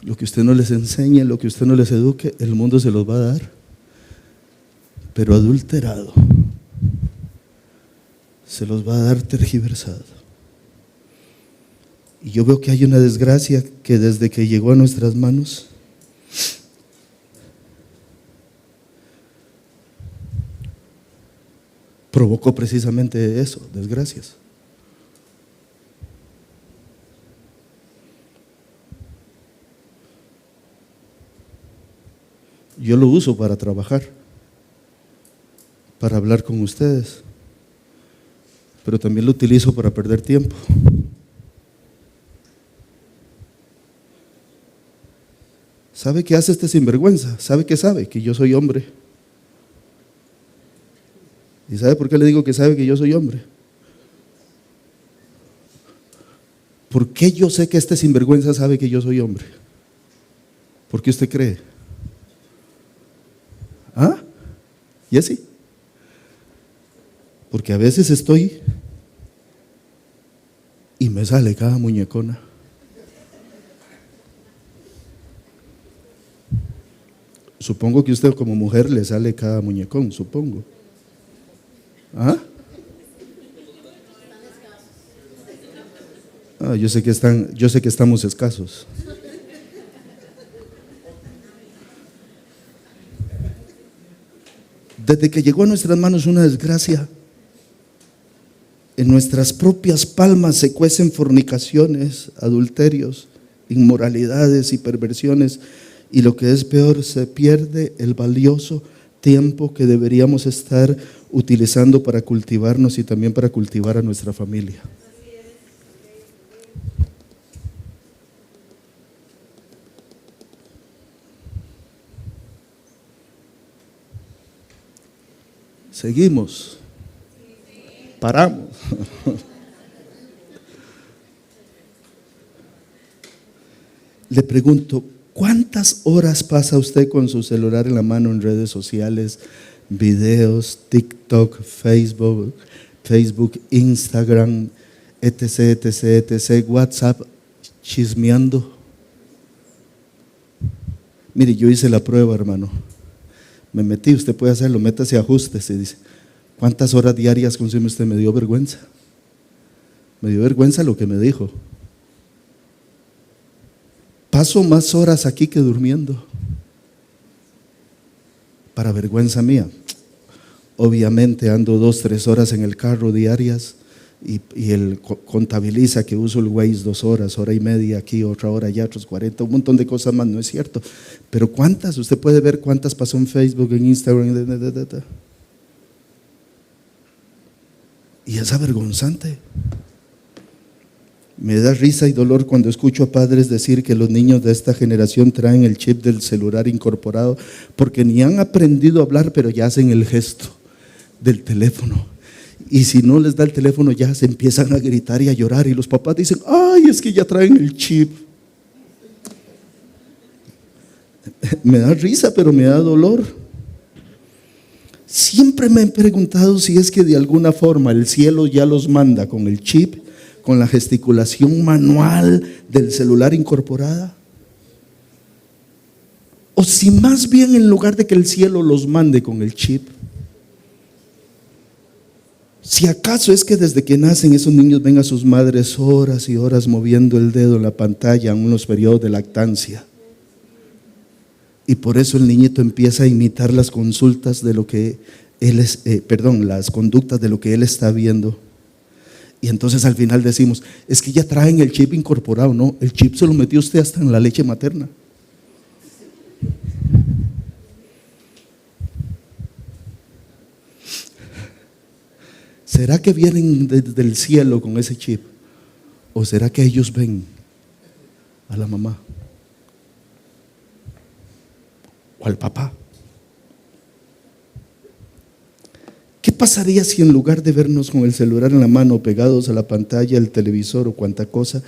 lo que usted no les enseñe, lo que usted no les eduque, el mundo se los va a dar, pero adulterado. Se los va a dar tergiversado. Y yo veo que hay una desgracia que desde que llegó a nuestras manos provocó precisamente eso, desgracias. Yo lo uso para trabajar, para hablar con ustedes, pero también lo utilizo para perder tiempo. ¿Sabe qué hace este sinvergüenza? ¿Sabe que yo soy hombre? ¿Y sabe por qué le digo que sabe que yo soy hombre? ¿Por qué yo sé que este sinvergüenza sabe que yo soy hombre? ¿Por qué usted cree? ¿Ah? ¿Y así? Porque a veces estoy me sale cada muñecona. Supongo que usted como mujer le sale cada muñecón, supongo. ¿Ah? Yo sé que estamos escasos. Desde que llegó a nuestras manos una desgracia, en nuestras propias palmas se cuecen fornicaciones, adulterios, inmoralidades y perversiones, y lo que es peor, se pierde el valioso tiempo que deberíamos estar utilizando para cultivarnos y también para cultivar a nuestra familia. Seguimos. Paramos. Le pregunto, ¿cuántas horas pasa usted con su celular en la mano en redes sociales, videos, TikTok, Facebook, Instagram, etc., WhatsApp, chismeando? Mire, yo hice la prueba, hermano. Me metí, usted puede hacerlo, métase, ajustes y dice, ¿cuántas horas diarias consume usted? Me dio vergüenza. Me dio vergüenza lo que me dijo. Paso más horas aquí que durmiendo. Para vergüenza mía. Obviamente ando 2-3 horas en el carro diarias y él contabiliza que uso el Waze 2 horas, hora y media aquí, otra hora allá, otros 40, un montón de cosas más, no es cierto. Pero ¿cuántas? Usted puede ver cuántas pasó en Facebook, en Instagram, y es avergonzante. Me da risa y dolor cuando escucho a padres decir que los niños de esta generación traen el chip del celular incorporado porque ni han aprendido a hablar, pero ya hacen el gesto del teléfono. Y si no les da el teléfono ya se empiezan a gritar y a llorar y los papás dicen, ay, es que ya traen el chip. Me da risa, pero me da dolor. Siempre me he preguntado si es que de alguna forma el cielo ya los manda con el chip, con la gesticulación manual del celular incorporada, o si más bien en lugar de que el cielo los mande con el chip, si acaso es que desde que nacen esos niños ven a sus madres horas y horas moviendo el dedo en la pantalla en unos periodos de lactancia, y por eso el niñito empieza a imitar las consultas de lo que él es, las conductas de lo que él está viendo. Y entonces al final decimos, es que ya traen el chip incorporado. No, el chip se lo metió usted hasta en la leche materna. ¿Será que vienen desde el cielo con ese chip? ¿O será que ellos ven a la mamá? ¿O al papá? ¿Qué pasaría si en lugar de vernos con el celular en la mano, pegados a la pantalla, el televisor o cuanta cosa,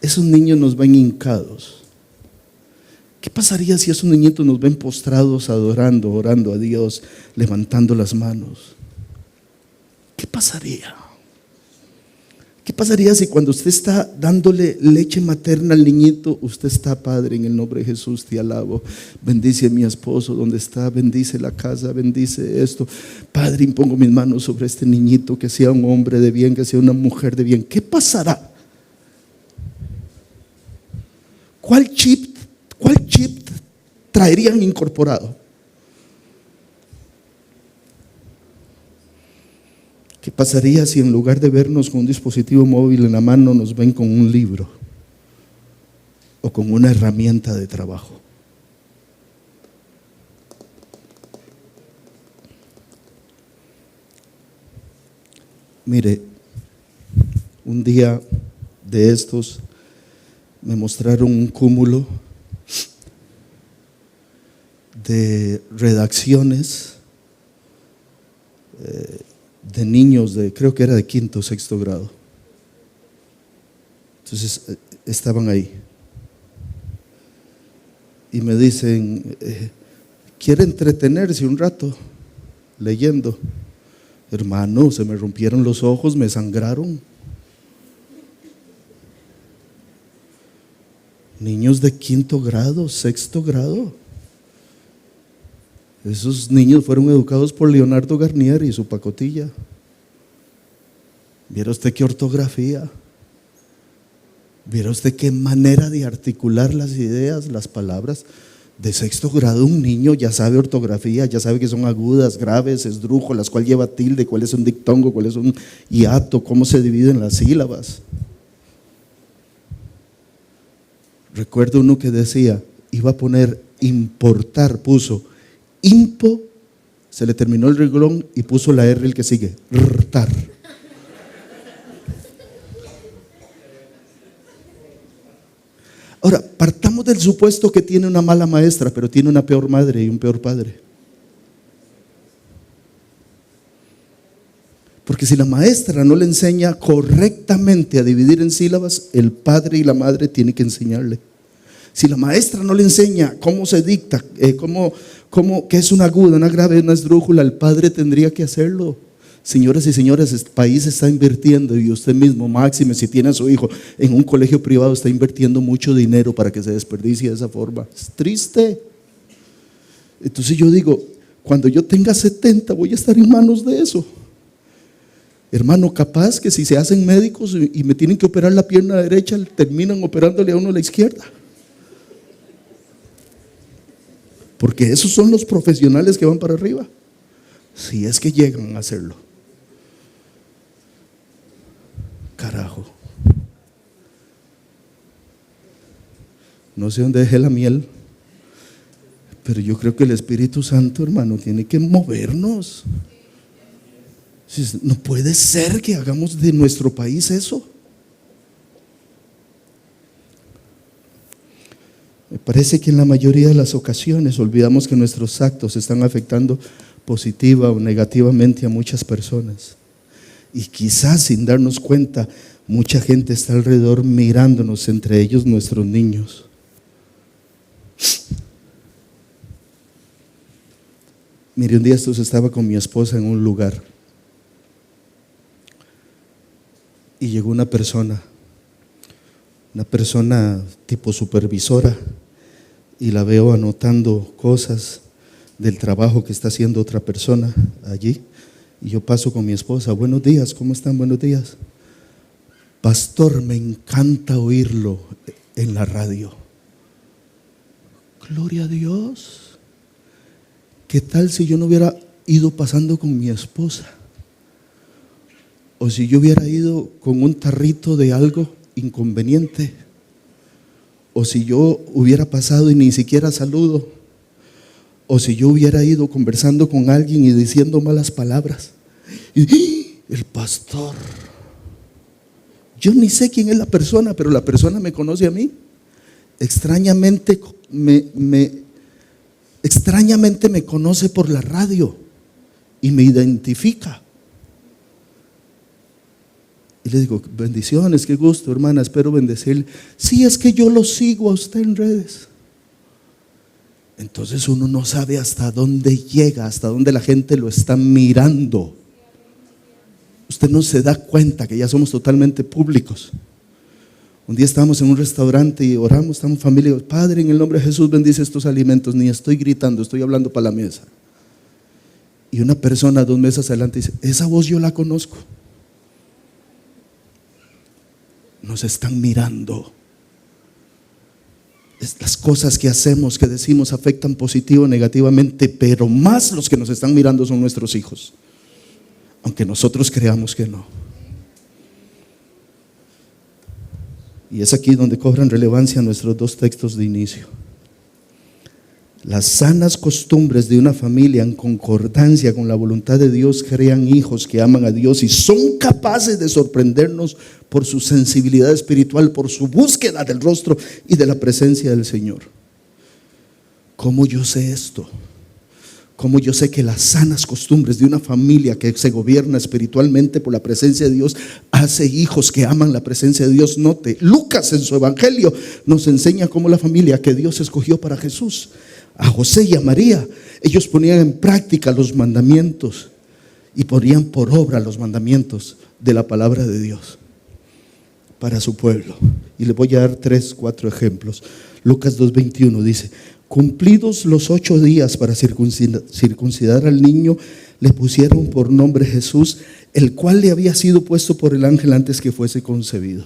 esos niños nos ven hincados? ¿Qué pasaría si esos niñitos nos ven postrados, adorando, orando a Dios, levantando las manos? ¿Qué pasaría? ¿Qué pasaría si cuando usted está dándole leche materna al niñito, usted está, Padre, en el nombre de Jesús te alabo, bendice a mi esposo donde está, bendice la casa, bendice esto, Padre, impongo mis manos sobre este niñito, que sea un hombre de bien, que sea una mujer de bien? ¿Qué pasará? ¿Cuál chip traerían incorporado? ¿Qué pasaría si en lugar de vernos con un dispositivo móvil en la mano nos ven con un libro o con una herramienta de trabajo? Mire, un día de estos me mostraron un cúmulo de redacciones de niños creo que era de 5º o 6º grado. Entonces estaban ahí y me dicen, ¿quiere entretenerse un rato leyendo? Hermano, se me rompieron los ojos, me sangraron. Niños de 5º grado, 6º grado. Esos niños fueron educados por Leonardo Garnier y su pacotilla. ¿Viera usted qué ortografía? ¿Viera usted qué manera de articular las ideas, las palabras? De 6º grado un niño ya sabe ortografía, ya sabe que son agudas, graves, esdrújulas, cuál lleva tilde, cuál es un dictongo, cuál es un hiato, cómo se dividen las sílabas. Recuerdo uno que decía, iba a poner importar, puso impo, se le terminó el renglón y puso la R el que sigue, rtar. Ahora, partamos del supuesto que tiene una mala maestra, pero tiene una peor madre y un peor padre. Porque si la maestra no le enseña correctamente a dividir en sílabas, el padre y la madre tienen que enseñarle. Si la maestra no le enseña cómo se dicta, qué es una aguda, una grave, una esdrújula, el padre tendría que hacerlo. Señoras y señores, este país está invirtiendo, y usted mismo, máxime, si tiene a su hijo en un colegio privado, está invirtiendo mucho dinero para que se desperdicie de esa forma. Es triste. Entonces yo digo, cuando yo tenga 70 voy a estar en manos de eso. Hermano, capaz que si se hacen médicos y me tienen que operar la pierna derecha, terminan operándole a uno la izquierda. Porque esos son los profesionales que van para arriba, si es que llegan a hacerlo. Carajo. No sé dónde dejé la miel, pero yo creo que el Espíritu Santo, hermano, tiene que movernos. No puede ser que hagamos de nuestro país eso. Me parece que en la mayoría de las ocasiones olvidamos que nuestros actos están afectando positiva o negativamente a muchas personas. Y quizás sin darnos cuenta, mucha gente está alrededor mirándonos, entre ellos nuestros niños. Mire, un día estaba con mi esposa en un lugar y llegó una persona tipo supervisora, y la veo anotando cosas del trabajo que está haciendo otra persona allí. Y yo paso con mi esposa, buenos días, ¿cómo están? Buenos días. Pastor, me encanta oírlo en la radio. Gloria a Dios. ¿Qué tal si yo no hubiera ido pasando con mi esposa? O si yo hubiera ido con un tarrito de algo inconveniente, o si yo hubiera pasado y ni siquiera saludo, o si yo hubiera ido conversando con alguien y diciendo malas palabras. Y el pastor, yo ni sé quién es la persona, pero la persona me conoce a mí. Extrañamente me conoce por la radio y me identifica. Y le digo, bendiciones, qué gusto, hermana, espero bendecirle. Sí, es que yo lo sigo a usted en redes. Entonces uno no sabe hasta dónde llega, hasta dónde la gente lo está mirando. Usted no se da cuenta que ya somos totalmente públicos. Un día estábamos en un restaurante y oramos, estamos familia. Padre, en el nombre de Jesús bendice estos alimentos. Ni estoy gritando, estoy hablando para la mesa. Y una persona 2 mesas adelante dice, esa voz yo la conozco. Nos están mirando. Las cosas que hacemos, que decimos, afectan positivo o negativamente, pero más los que nos están mirando son nuestros hijos, aunque nosotros creamos que no. Y es aquí donde cobran relevancia nuestros 2 textos de inicio. Las sanas costumbres de una familia en concordancia con la voluntad de Dios crean hijos que aman a Dios y son capaces de sorprendernos por su sensibilidad espiritual, por su búsqueda del rostro y de la presencia del Señor. ¿Cómo yo sé esto? ¿Cómo yo sé que las sanas costumbres de una familia que se gobierna espiritualmente por la presencia de Dios hace hijos que aman la presencia de Dios? Note, Lucas en su evangelio nos enseña cómo la familia que Dios escogió para Jesús, a José y a María, ellos ponían en práctica los mandamientos y ponían por obra los mandamientos de la palabra de Dios para su pueblo. Y le voy a dar 3, 4 ejemplos. Lucas 2:21 dice: cumplidos los 8 días para circuncidar al niño, le pusieron por nombre Jesús, el cual le había sido puesto por el ángel antes que fuese concebido.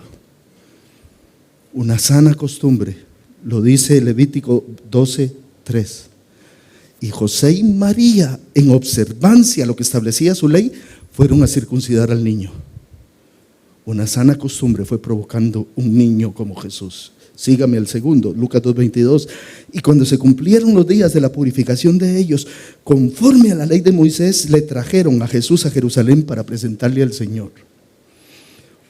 Una sana costumbre, lo dice Levítico 12:3. Y José y María, en observancia a lo que establecía su ley, fueron a circuncidar al niño. Una sana costumbre fue provocando un niño como Jesús. Sígame al segundo, Lucas 2:22. Y cuando se cumplieron los días de la purificación de ellos, conforme a la ley de Moisés, le trajeron a Jesús a Jerusalén para presentarle al Señor.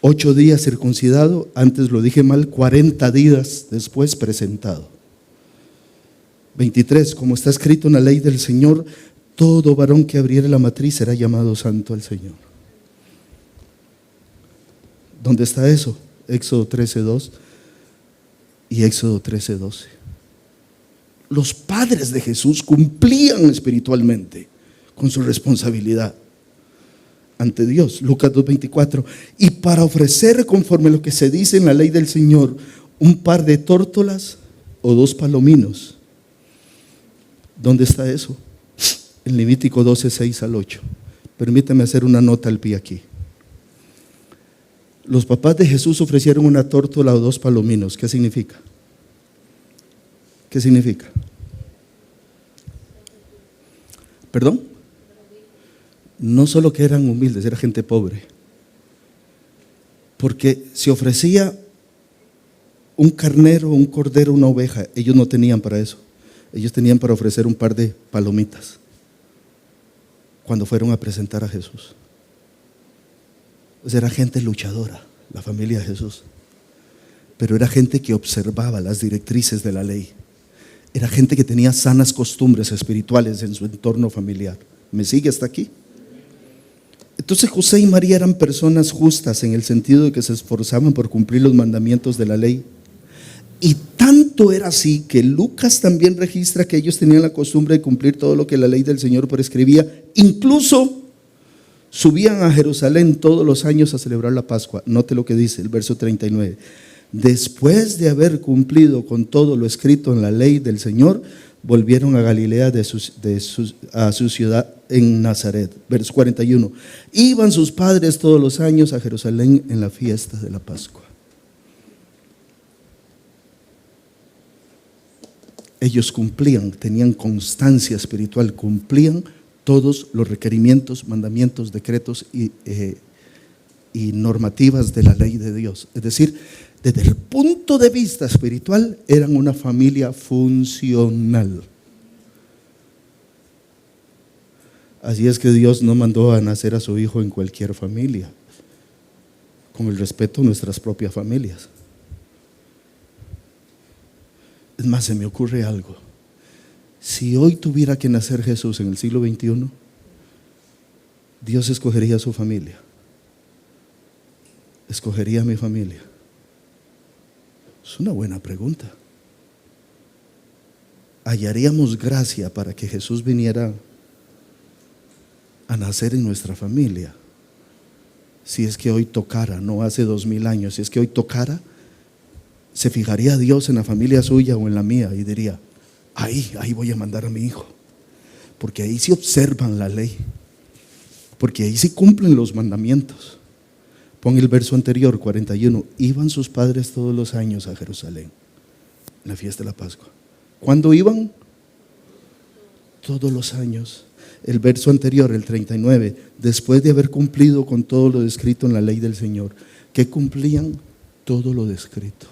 8 días circuncidado, antes lo dije mal, 40 días después presentado. 23, como está escrito en la ley del Señor, todo varón que abriere la matriz será llamado santo al Señor. ¿Dónde está eso? Éxodo 13:2 y Éxodo 13:12. Los padres de Jesús cumplían espiritualmente con su responsabilidad ante Dios. Lucas 2:24. Y para ofrecer, conforme a lo que se dice en la ley del Señor, un par de tórtolas o 2 palominos. ¿Dónde está eso? En Levítico 12:6-8. Permítame hacer una nota al pie aquí. Los papás de Jesús ofrecieron una tórtola o 2 palominos. ¿Qué significa? ¿Qué significa? ¿Perdón? No solo que eran humildes, era gente pobre. Porque se ofrecía un carnero, un cordero, una oveja. Ellos no tenían para eso. Ellos tenían para ofrecer un par de palomitas cuando fueron a presentar a Jesús. Pues era gente luchadora, la familia de Jesús. Pero era gente que observaba las directrices de la ley. Era gente que tenía sanas costumbres espirituales en su entorno familiar. ¿Me sigue hasta aquí? Entonces José y María eran personas justas en el sentido de que se esforzaban por cumplir los mandamientos de la ley. Y tanto era así que Lucas también registra que ellos tenían la costumbre de cumplir todo lo que la ley del Señor prescribía. Incluso subían a Jerusalén todos los años a celebrar la Pascua. Note lo que dice el verso 39. Después de haber cumplido con todo lo escrito en la ley del Señor, volvieron a Galilea a su ciudad en Nazaret. Verso 41. Iban sus padres todos los años a Jerusalén en la fiesta de la Pascua. Ellos cumplían, tenían constancia espiritual, cumplían todos los requerimientos, mandamientos, decretos y normativas de la ley de Dios. Es decir, desde el punto de vista espiritual, eran una familia funcional. Así es que Dios no mandó a nacer a su hijo en cualquier familia, con el respeto a nuestras propias familias. Es más, se me ocurre algo. Si hoy tuviera que nacer Jesús en el siglo XXI, Dios escogería a su familia. ¿Escogería a mi familia? Es una buena pregunta. ¿Hallaríamos gracia para que Jesús viniera a nacer en nuestra familia? Si es que hoy tocara, no hace 2000 años, si es que hoy tocara, ¿se fijaría Dios en la familia suya o en la mía y diría: ahí voy a mandar a mi hijo? Porque ahí sí observan la ley, porque ahí sí cumplen los mandamientos. Pon el verso anterior, 41. Iban sus padres todos los años a Jerusalén en la fiesta de la Pascua. ¿Cuándo iban? Todos los años. El verso anterior, el 39. Después de haber cumplido con todo lo descrito en la ley del Señor. ¿Qué cumplían? Todo lo descrito.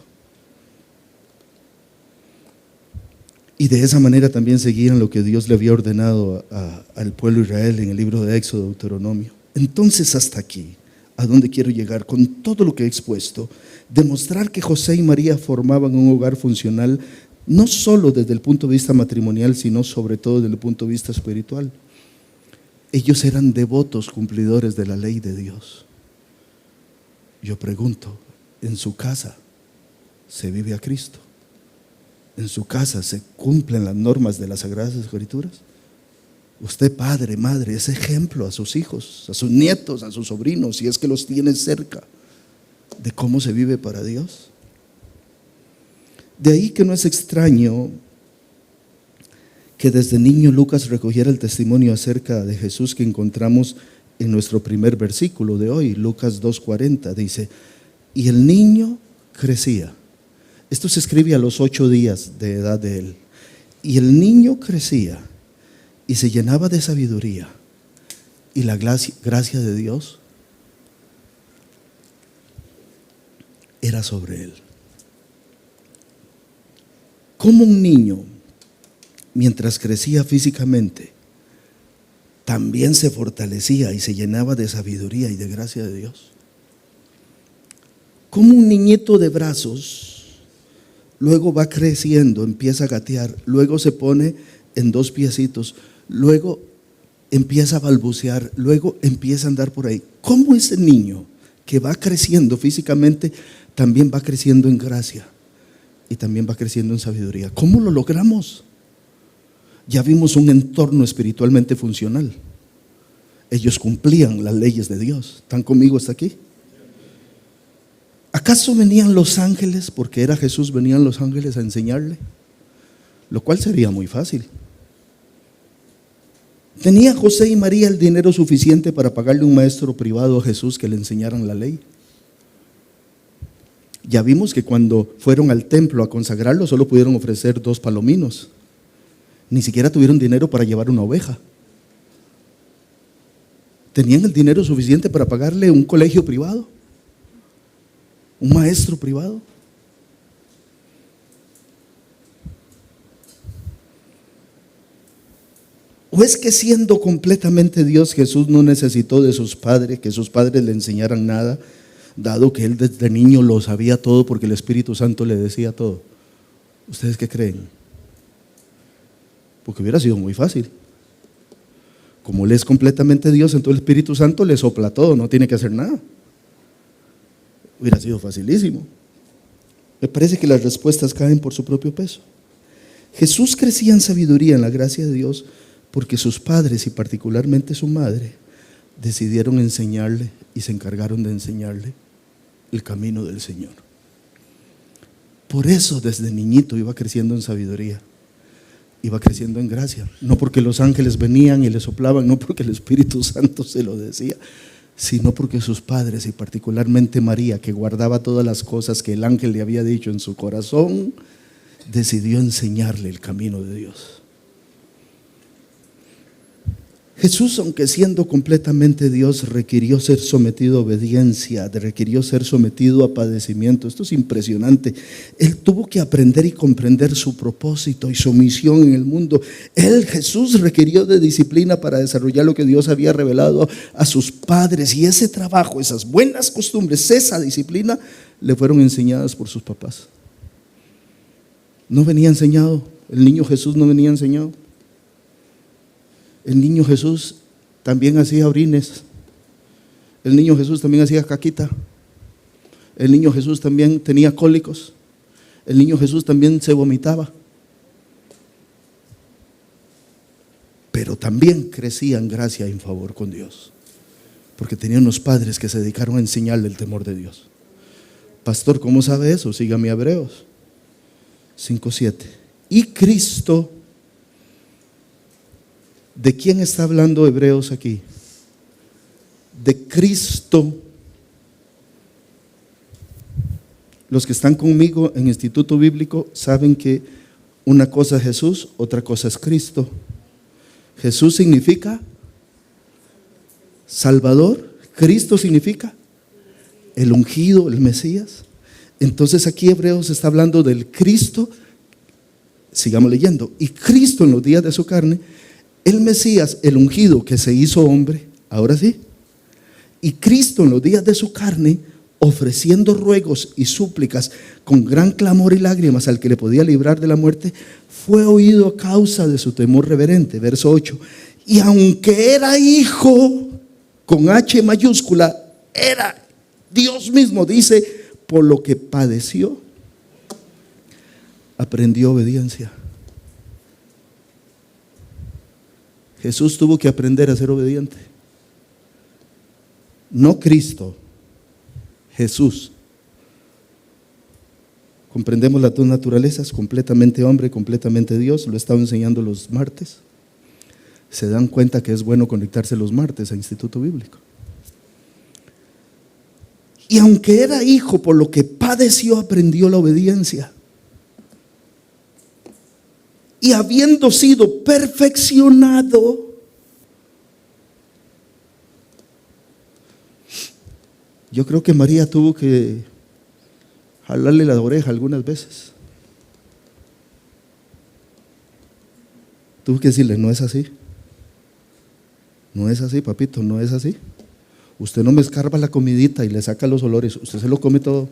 Y de esa manera también seguían lo que Dios le había ordenado al pueblo de Israel en el libro de Éxodo, Deuteronomio. Entonces, hasta aquí, ¿a dónde quiero llegar? Con todo lo que he expuesto, demostrar que José y María formaban un hogar funcional, no solo desde el punto de vista matrimonial, sino sobre todo desde el punto de vista espiritual. Ellos eran devotos cumplidores de la ley de Dios. Yo pregunto, ¿en su casa se vive a Cristo? ¿En su casa se cumplen las normas de las Sagradas Escrituras? Usted, padre, madre, es ejemplo a sus hijos, a sus nietos, a sus sobrinos, si es que los tiene cerca, de cómo se vive para Dios. De ahí que no es extraño que desde niño Lucas recogiera el testimonio acerca de Jesús que encontramos en nuestro primer versículo de hoy, Lucas 2:40, dice, y el niño crecía. Esto se escribe a los 8 días de edad de él. Y el niño crecía y se llenaba de sabiduría, y la gracia de Dios era sobre él. Como un niño, mientras crecía físicamente, también se fortalecía y se llenaba de sabiduría y de gracia de Dios. Como un niñito de brazos, luego va creciendo, empieza a gatear, luego se pone en 2 piecitos, luego empieza a balbucear, luego empieza a andar por ahí. ¿Cómo ese niño que va creciendo físicamente también va creciendo en gracia y también va creciendo en sabiduría? ¿Cómo lo logramos? Ya vimos un entorno espiritualmente funcional. Ellos cumplían las leyes de Dios. ¿Están conmigo hasta aquí? ¿Acaso venían los ángeles? Porque era Jesús, venían los ángeles a enseñarle, lo cual sería muy fácil. ¿Tenía José y María el dinero suficiente para pagarle un maestro privado a Jesús que le enseñaran la ley? Ya vimos que cuando fueron al templo a consagrarlo solo pudieron ofrecer 2 palominos. Ni siquiera tuvieron dinero para llevar una oveja. ¿Tenían el dinero suficiente para pagarle un colegio privado? ¿Un maestro privado? ¿O es que siendo completamente Dios, Jesús no necesitó de sus padres, que sus padres le enseñaran nada, dado que él desde niño lo sabía todo porque el Espíritu Santo le decía todo? ¿Ustedes qué creen? Porque hubiera sido muy fácil. Como él es completamente Dios, entonces el Espíritu Santo le sopla todo, no tiene que hacer nada. Hubiera sido facilísimo. Me parece que las respuestas caen por su propio peso. Jesús crecía en sabiduría, en la gracia de Dios, porque sus padres y particularmente su madre decidieron enseñarle y se encargaron de enseñarle el camino del Señor. Por eso desde niñito iba creciendo en sabiduría, iba creciendo en gracia. No porque los ángeles venían y le soplaban, no porque el Espíritu Santo se lo decía, sino porque sus padres y particularmente María, que guardaba todas las cosas que el ángel le había dicho en su corazón, decidió enseñarle el camino de Dios. Jesús, aunque siendo completamente Dios, requirió ser sometido a obediencia, requirió ser sometido a padecimiento. Esto es impresionante. Él tuvo que aprender y comprender su propósito y su misión en el mundo. Jesús, requirió de disciplina para desarrollar lo que Dios había revelado a sus padres. Y ese trabajo, esas buenas costumbres, esa disciplina, le fueron enseñadas por sus papás. No venía enseñado. El niño Jesús no venía enseñado. El niño Jesús también hacía orines. El niño Jesús también hacía caquita. El niño Jesús también tenía cólicos. El niño Jesús también se vomitaba. Pero también crecía en gracia y en favor con Dios, porque tenía unos padres que se dedicaron a enseñarle el temor de Dios. Pastor, ¿cómo sabe eso? Sígame a Hebreos 5:7. Y Cristo. ¿De quién está hablando Hebreos aquí? De Cristo. Los que están conmigo en Instituto Bíblico saben que una cosa es Jesús, otra cosa es Cristo. Jesús significa Salvador, Cristo significa el ungido, el Mesías. Entonces aquí Hebreos está hablando del Cristo. Sigamos leyendo. Y Cristo en los días de su carne, el Mesías, el ungido que se hizo hombre, ahora sí. Y Cristo en los días de su carne, ofreciendo ruegos y súplicas con gran clamor y lágrimas al que le podía librar de la muerte, fue oído a causa de su temor reverente. Verso 8. Y aunque era hijo, con H mayúscula, era Dios mismo, dice, por lo que padeció, aprendió obediencia. Jesús tuvo que aprender a ser obediente. No Cristo, Jesús. Comprendemos las dos naturalezas, completamente hombre, completamente Dios. Lo he estado enseñando los martes. Se dan cuenta que es bueno conectarse los martes a Instituto Bíblico. Y aunque era hijo, por lo que padeció, aprendió la obediencia. Y habiendo sido perfeccionado, yo creo que María tuvo que jalarle la oreja algunas veces. Tuvo que decirle, no es así. No es así, papito, no es así. Usted no me escarba la comidita y le saca los olores, usted se lo come todo.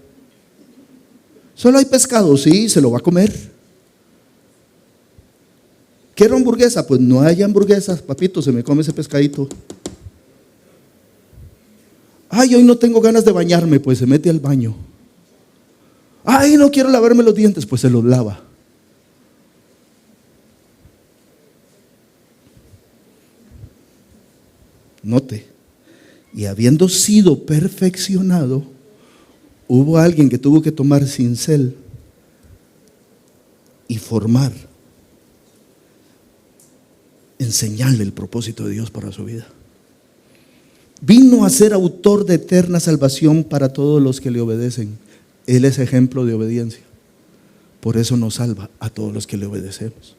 Solo hay pescado, sí, se lo va a comer. ¿Quiero hamburguesa? Pues no hay hamburguesas, papito, se me come ese pescadito. Ay, hoy no tengo ganas de bañarme, pues se mete al baño. Ay, no quiero lavarme los dientes, pues se los lava. Note, y habiendo sido perfeccionado, hubo alguien que tuvo que tomar cincel y formar, enseñarle el propósito de Dios para su vida. Vino a ser autor de eterna salvación para todos los que le obedecen. Él es ejemplo de obediencia. Por eso nos salva a todos los que le obedecemos.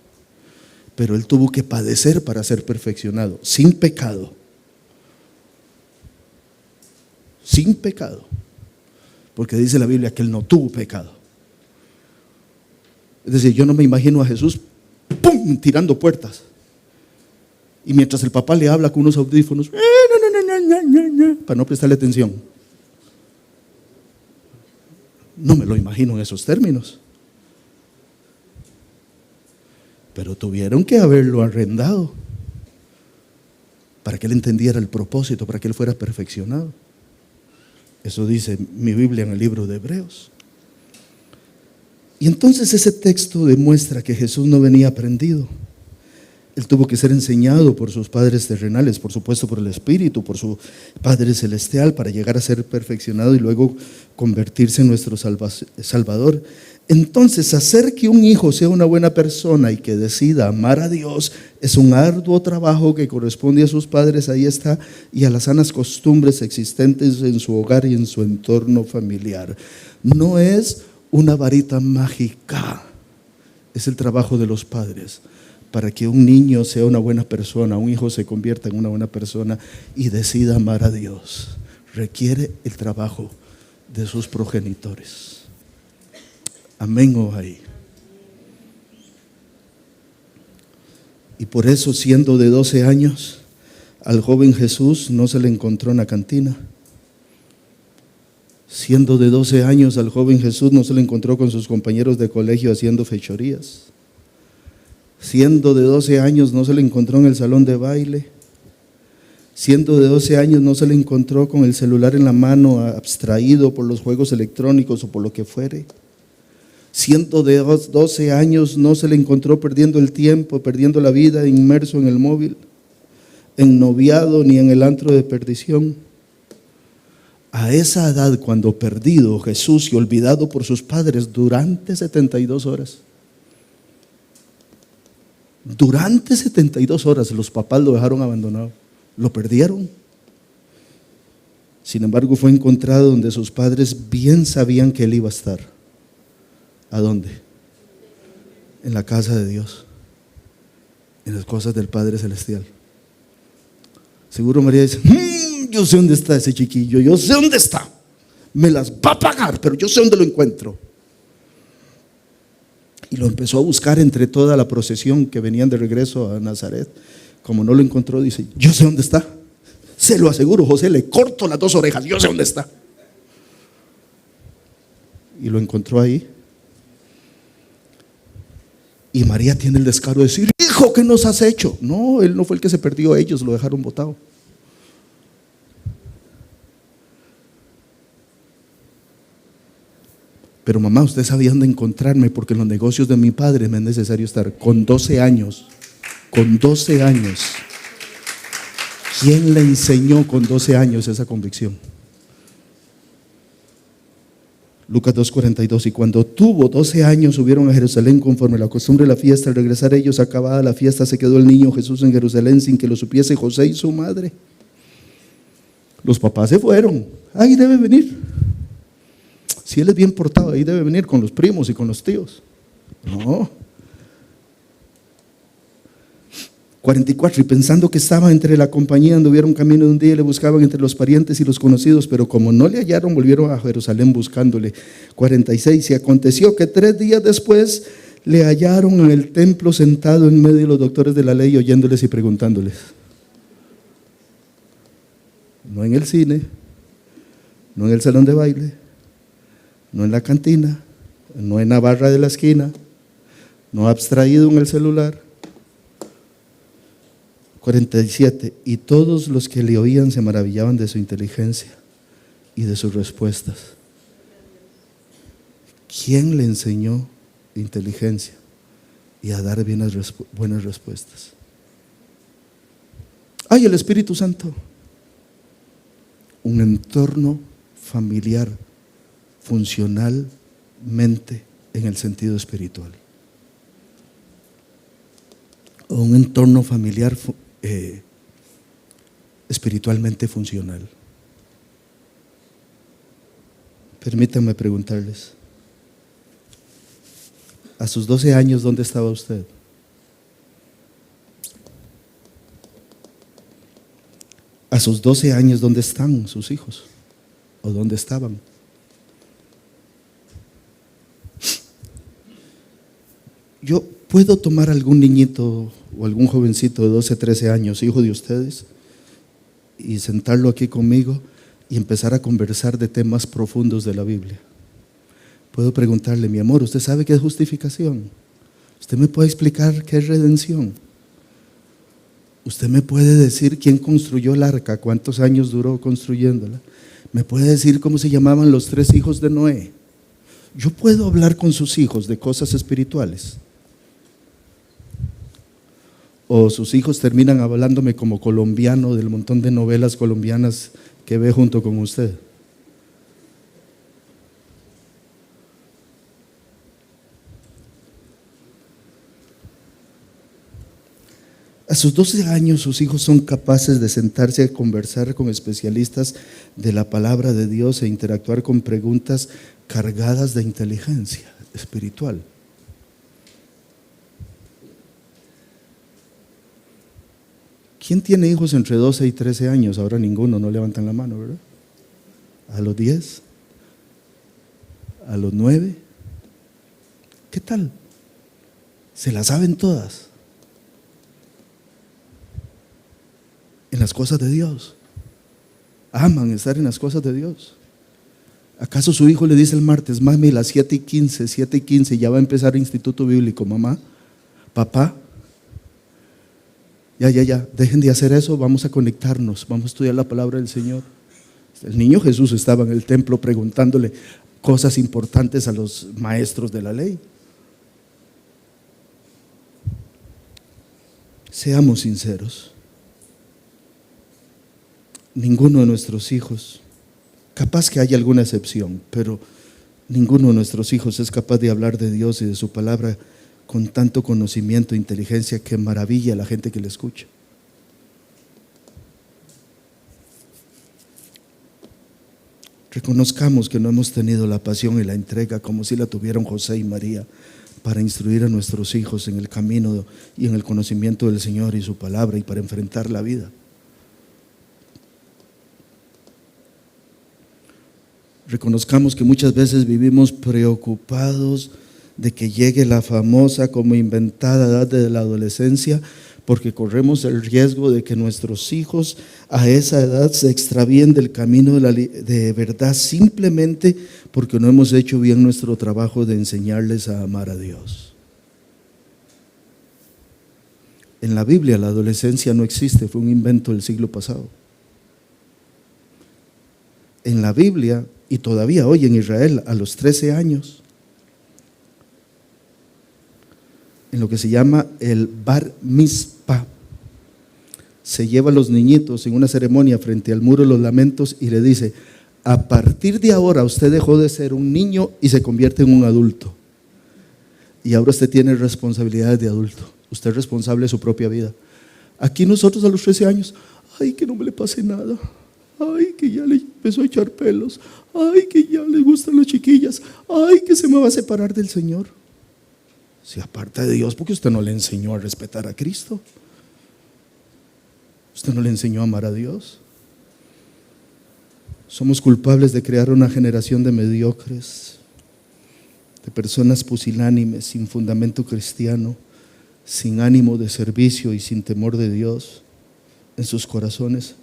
Pero Él tuvo que padecer para ser perfeccionado, sin pecado. Sin pecado. Porque dice la Biblia que Él no tuvo pecado. Es decir, yo no me imagino a Jesús ¡pum!, tirando puertas. Y mientras el papá le habla con unos audífonos, para no prestarle atención. No me lo imagino en esos términos. Pero tuvieron que haberlo arrendado para que él entendiera el propósito, para que él fuera perfeccionado. Eso dice mi Biblia en el libro de Hebreos. Y entonces ese texto demuestra que Jesús no venía aprendido. Él tuvo que ser enseñado por sus padres terrenales, por supuesto por el Espíritu, por su Padre Celestial, para llegar a ser perfeccionado y luego convertirse en nuestro Salvador. Entonces, hacer que un hijo sea una buena persona y que decida amar a Dios es un arduo trabajo que corresponde a sus padres, ahí está, y a las sanas costumbres existentes en su hogar y en su entorno familiar. No es una varita mágica, es el trabajo de los padres. Para que un niño sea una buena persona, un hijo se convierta en una buena persona y decida amar a Dios, requiere el trabajo de sus progenitores. Amén o ahí. Y por eso, siendo de 12 años, al joven Jesús no se le encontró en la cantina. Siendo de 12 años, al joven Jesús no se le encontró con sus compañeros de colegio haciendo fechorías. Siendo de 12 años no se le encontró en el salón de baile. Siendo de 12 años no se le encontró con el celular en la mano, abstraído por los juegos electrónicos o por lo que fuere. Siendo de 12 años no se le encontró perdiendo el tiempo, perdiendo la vida, inmerso en el móvil, ennoviado ni en el antro de perdición. A esa edad, cuando perdido Jesús y olvidado por sus padres durante 72 horas, durante 72 horas los papás lo dejaron abandonado, lo perdieron. Sin embargo, fue encontrado donde sus padres bien sabían que él iba a estar. ¿A dónde? En la casa de Dios, en las cosas del Padre Celestial. Seguro María dice, yo sé dónde está ese chiquillo, yo sé dónde está, me las va a pagar, pero yo sé dónde lo encuentro. Y lo empezó a buscar entre toda la procesión que venían de regreso a Nazaret. Como no lo encontró, dice, yo sé dónde está, se lo aseguro, José, le corto las 2 orejas, yo sé dónde está. Y lo encontró ahí. Y María tiene el descaro de decir, hijo, ¿qué nos has hecho? No, él no fue el que se perdió, ellos lo dejaron botado. Pero mamá, usted sabía dónde encontrarme, porque en los negocios de mi padre me es necesario estar. Con 12 años, con 12 años. ¿Quién le enseñó con 12 años esa convicción? Lucas 2:42, y cuando tuvo 12 años subieron a Jerusalén conforme a la costumbre de la fiesta. Al regresar ellos, acabada la fiesta, se quedó el niño Jesús en Jerusalén sin que lo supiese José y su madre. Los papás se fueron. Ahí debe venir. Si él es bien portado, ahí debe venir con los primos y con los tíos. No. 44, y pensando que estaba entre la compañía, anduvieron camino de un día y le buscaban entre los parientes y los conocidos, pero como no le hallaron, volvieron a Jerusalén buscándole. 46, y aconteció que 3 días después le hallaron en el templo sentado en medio de los doctores de la ley, oyéndoles y preguntándoles. No en el cine, no en el salón de baile, no en la cantina, no en la barra de la esquina, no abstraído en el celular. 47, y todos los que le oían se maravillaban de su inteligencia y de sus respuestas. ¿Quién le enseñó inteligencia y a dar buenas respuestas? ¡Ay, el Espíritu Santo! Un entorno familiar, funcionalmente en el sentido espiritual. O un entorno familiar espiritualmente funcional. Permítanme preguntarles, a sus 12 años, ¿dónde estaba usted? A sus 12 años, ¿dónde están sus hijos? ¿O dónde estaban? Yo puedo tomar algún niñito o algún jovencito de 12, 13 años, hijo de ustedes, y sentarlo aquí conmigo y empezar a conversar de temas profundos de la Biblia. Puedo preguntarle, mi amor, ¿usted sabe qué es justificación? ¿Usted me puede explicar qué es redención? ¿Usted me puede decir quién construyó el arca? ¿Cuántos años duró construyéndola? ¿Me puede decir cómo se llamaban los 3 hijos de Noé? Yo puedo hablar con sus hijos de cosas espirituales. O sus hijos terminan hablándome como colombiano del montón de novelas colombianas que ve junto con usted. A sus 12 años sus hijos son capaces de sentarse a conversar con especialistas de la palabra de Dios e interactuar con preguntas cargadas de inteligencia espiritual. ¿Quién tiene hijos entre 12 y 13 años? Ahora ninguno, no levantan la mano, ¿verdad? ¿A los 10? ¿A los 9? ¿Qué tal? ¿Se las saben todas? En las cosas de Dios. Aman estar en las cosas de Dios. ¿Acaso su hijo le dice el martes, mami, las 7:15, ya va a empezar el instituto bíblico, mamá, papá? Ya, dejen de hacer eso, vamos a conectarnos, vamos a estudiar la palabra del Señor. El niño Jesús estaba en el templo preguntándole cosas importantes a los maestros de la ley. Seamos sinceros. Ninguno de nuestros hijos, capaz que haya alguna excepción, pero ninguno de nuestros hijos es capaz de hablar de Dios y de su palabra con tanto conocimiento e inteligencia que maravilla a la gente que le escucha. Reconozcamos que no hemos tenido la pasión y la entrega como si la tuvieron José y María para instruir a nuestros hijos en el camino y en el conocimiento del Señor y su palabra y para enfrentar la vida. Reconozcamos que muchas veces vivimos preocupados de que llegue la famosa como inventada edad de la adolescencia, porque corremos el riesgo de que nuestros hijos a esa edad se extravíen del camino de verdad simplemente porque no hemos hecho bien nuestro trabajo de enseñarles a amar a Dios. En la Biblia la adolescencia no existe, fue un invento del siglo pasado. En la Biblia, y todavía hoy en Israel, a los 13 años, en lo que se llama el Bar Mitzvah, se lleva a los niñitos en una ceremonia frente al muro de los lamentos y le dice, A partir de ahora usted dejó de ser un niño y se convierte en un adulto. Y ahora usted tiene responsabilidades de adulto. Usted es responsable de su propia vida. Aquí nosotros a los 13 años, ay, que no me le pase nada. Ay, que ya le empezó a echar pelos. Ay, que ya le gustan las chiquillas. Ay, que se me va a separar del Señor. Se aparta de Dios porque usted no le enseñó a respetar a Cristo. Usted no le enseñó a amar a Dios. Somos culpables de crear una generación de mediocres, de personas pusilánimes, sin fundamento cristiano, sin ánimo de servicio y sin temor de Dios en sus corazones,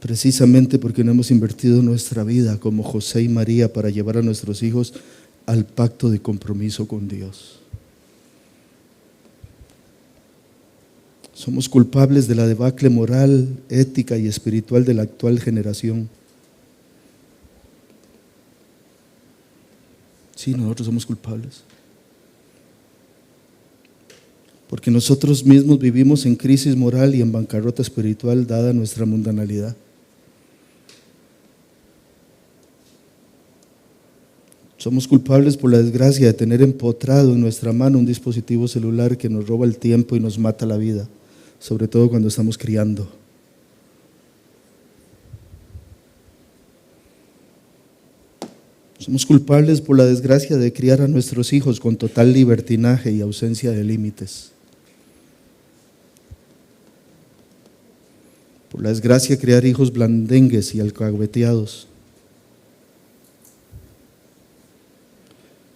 precisamente porque no hemos invertido nuestra vida como José y María para llevar a nuestros hijos al pacto de compromiso con Dios. Somos culpables de la debacle moral, ética y espiritual de la actual generación. Sí, nosotros somos culpables. Porque nosotros mismos vivimos en crisis moral y en bancarrota espiritual dada nuestra mundanalidad. Somos culpables por la desgracia de tener empotrado en nuestra mano un dispositivo celular que nos roba el tiempo y nos mata la vida, sobre todo cuando estamos criando. Somos culpables por la desgracia de criar a nuestros hijos con total libertinaje y ausencia de límites. Por la desgracia de criar hijos blandengues y alcahueteados.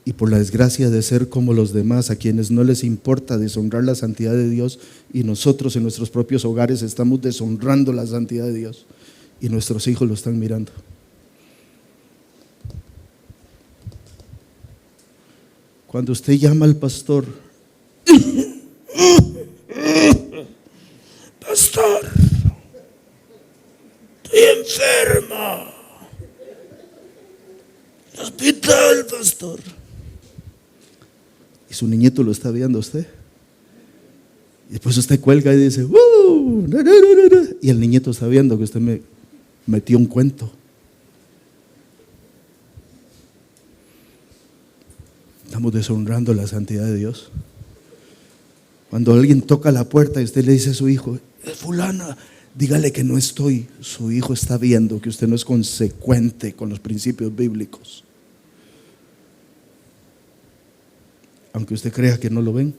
Y por la desgracia de ser como los demás, a quienes no les importa deshonrar la santidad de Dios, y nosotros en nuestros propios hogares estamos deshonrando la santidad de Dios y nuestros hijos lo están mirando. Cuando usted llama al pastor, pastor, estoy enferma, hospital, pastor, y su niñito lo está viendo a usted, y después usted cuelga y dice, y el niñito está viendo que usted me metió un cuento. Estamos deshonrando la santidad de Dios. Cuando alguien toca la puerta y usted le dice a su hijo, fulana, dígale que no estoy. Su hijo está viendo que usted no es consecuente con los principios bíblicos. Aunque usted crea que no lo ven.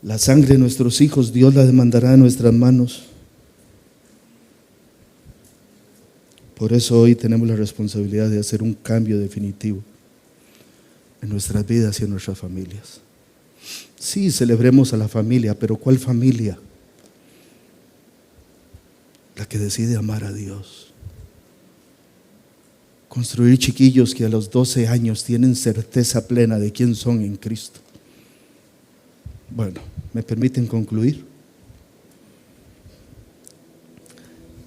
La sangre de nuestros hijos Dios la demandará en nuestras manos. Por eso hoy tenemos la responsabilidad de hacer un cambio definitivo en nuestras vidas y en nuestras familias. Sí, celebremos a la familia, pero ¿cuál familia? La que decide amar a Dios. Construir chiquillos que a los 12 años tienen certeza plena de quién son en Cristo. Bueno, ¿me permiten concluir?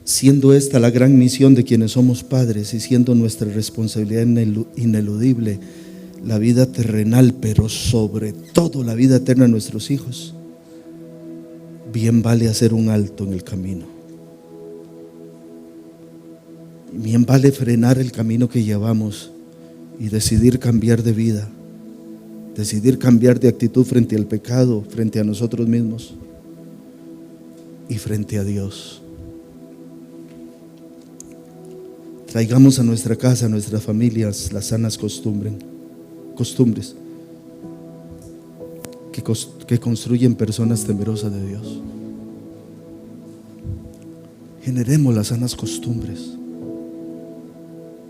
Siendo esta la gran misión de quienes somos padres y siendo nuestra responsabilidad ineludible la vida terrenal, pero sobre todo la vida eterna de nuestros hijos, bien vale hacer un alto en el camino. Bien vale frenar el camino que llevamos y decidir cambiar de vida, decidir cambiar de actitud frente al pecado, frente a nosotros mismos y frente a Dios. Traigamos a nuestra casa, a nuestras familias, las sanas costumbres que construyen personas temerosas de Dios. Generemos las sanas costumbres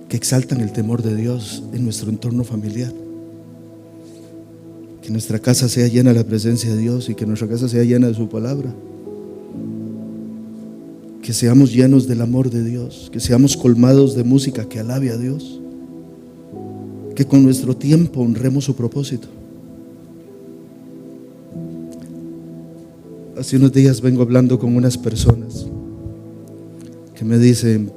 que exaltan el temor de Dios en nuestro entorno familiar. Que nuestra casa sea llena de la presencia de Dios y que nuestra casa sea llena de su palabra. Que seamos llenos del amor de Dios, que seamos colmados de música que alabe a Dios, que con nuestro tiempo honremos su propósito. Hace unos días vengo hablando con unas personas que me dicen,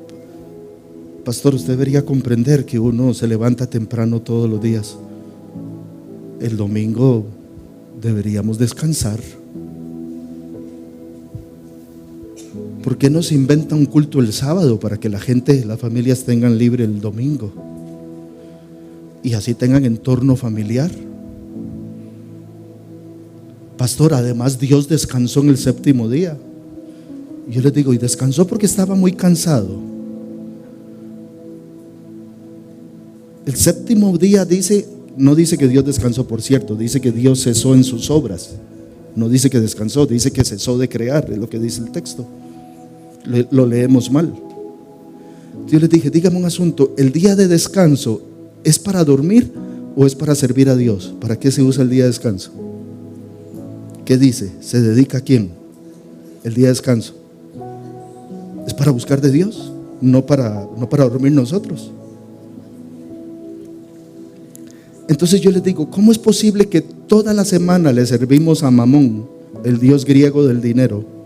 pastor, usted debería comprender que uno se levanta temprano todos los días. El domingo deberíamos descansar. ¿por qué no se inventa un culto el sábado para que la gente, las familias tengan libre el domingo? Y así tengan entorno familiar. Pastor, además Dios descansó en el séptimo día. Yo les digo, y descansó porque estaba muy cansado. El séptimo día no dice que Dios descansó, por cierto, dice que Dios cesó en sus obras. No dice que descansó, dice que cesó de crear, es lo que dice el texto. Lo leemos mal. Yo les dije, dígame un asunto, ¿el día de descanso es para dormir o es para servir a Dios? ¿Para qué se usa el día de descanso? ¿Qué dice? ¿Se dedica a quién? El día de descanso es para buscar de Dios, no para dormir nosotros. Entonces yo les digo, ¿cómo es posible que toda la semana le servimos a Mamón, el dios griego del dinero?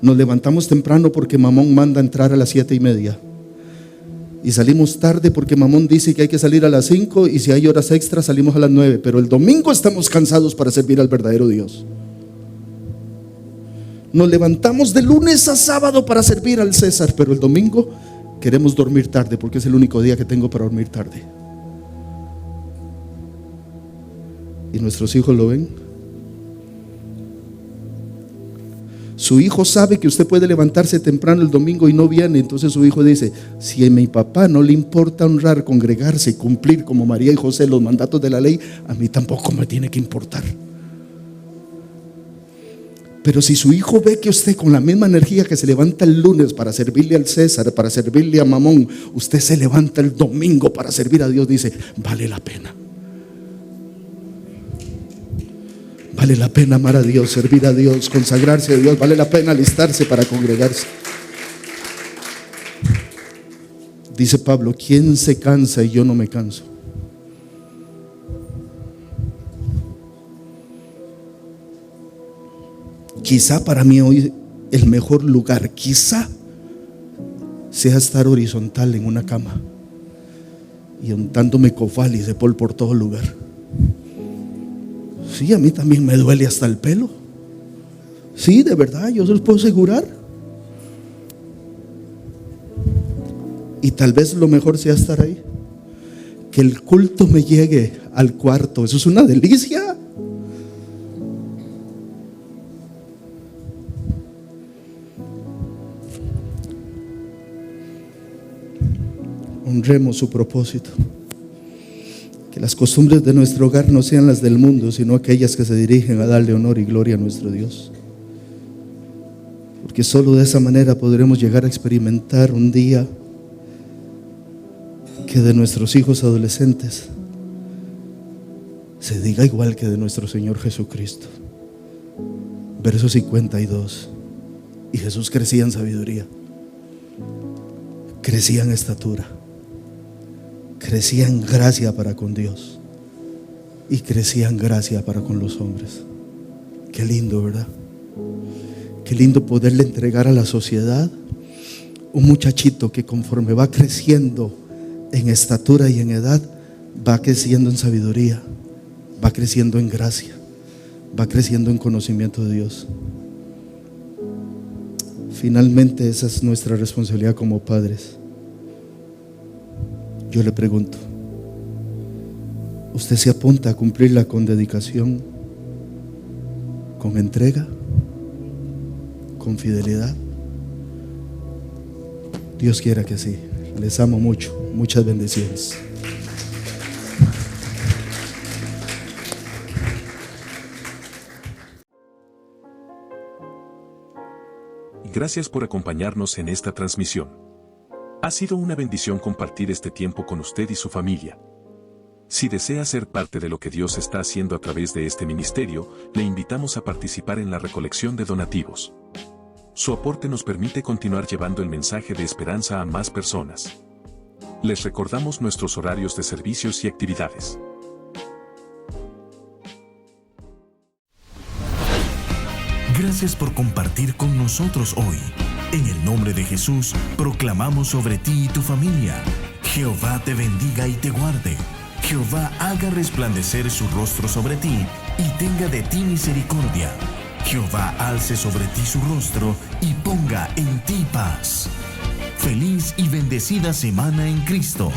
Nos levantamos temprano porque Mamón manda entrar a las 7:30 y salimos tarde porque Mamón dice que hay que salir a las 5, y si hay horas extras salimos a las 9, pero el domingo estamos cansados para servir al verdadero Dios. Nos levantamos de lunes a sábado para servir al César, pero el domingo queremos dormir tarde porque es el único día que tengo para dormir tarde. ¿Y nuestros hijos lo ven? Su hijo sabe que usted puede levantarse temprano el domingo y no viene. Entonces su hijo dice, si a mi papá no le importa honrar, congregarse y cumplir como María y José los mandatos de la ley, a mí tampoco me tiene que importar. Pero si su hijo ve que usted con la misma energía que se levanta el lunes para servirle al César, para servirle a Mamón, usted se levanta el domingo para servir a Dios, dice, vale la pena. Vale la pena amar a Dios, servir a Dios, consagrarse a Dios. Vale la pena alistarse para congregarse. Dice Pablo, ¿quién se cansa y yo no me canso? Quizá para mí hoy el mejor lugar, quizá sea estar horizontal en una cama y untándome cofal y cepol por todo lugar. Sí, a mí también me duele hasta el pelo. Sí, de verdad, yo se los puedo asegurar. Y tal vez lo mejor sea estar ahí. Que el culto me llegue al cuarto, eso es una delicia. Honremos su propósito. Que las costumbres de nuestro hogar no sean las del mundo, sino aquellas que se dirigen a darle honor y gloria a nuestro Dios. Porque solo de esa manera podremos llegar a experimentar un día que de nuestros hijos adolescentes se diga igual que de nuestro Señor Jesucristo. Verso 52. Y Jesús crecía en sabiduría, crecía en estatura, crecía en gracia para con Dios y crecía en gracia para con los hombres. Qué lindo, ¿verdad? Qué lindo poderle entregar a la sociedad un muchachito que conforme va creciendo en estatura y en edad, va creciendo en sabiduría, va creciendo en gracia, va creciendo en conocimiento de Dios. Finalmente esa es nuestra responsabilidad como padres. Yo le pregunto, ¿usted se apunta a cumplirla con dedicación, con entrega, con fidelidad? Dios quiera que sí. Les amo mucho. Muchas bendiciones. Gracias por acompañarnos en esta transmisión. Ha sido una bendición compartir este tiempo con usted y su familia. Si desea ser parte de lo que Dios está haciendo a través de este ministerio, le invitamos a participar en la recolección de donativos. Su aporte nos permite continuar llevando el mensaje de esperanza a más personas. Les recordamos nuestros horarios de servicios y actividades. Gracias por compartir con nosotros hoy. En el nombre de Jesús, proclamamos sobre ti y tu familia. Jehová te bendiga y te guarde. Jehová haga resplandecer su rostro sobre ti y tenga de ti misericordia. Jehová alce sobre ti su rostro y ponga en ti paz. Feliz y bendecida semana en Cristo.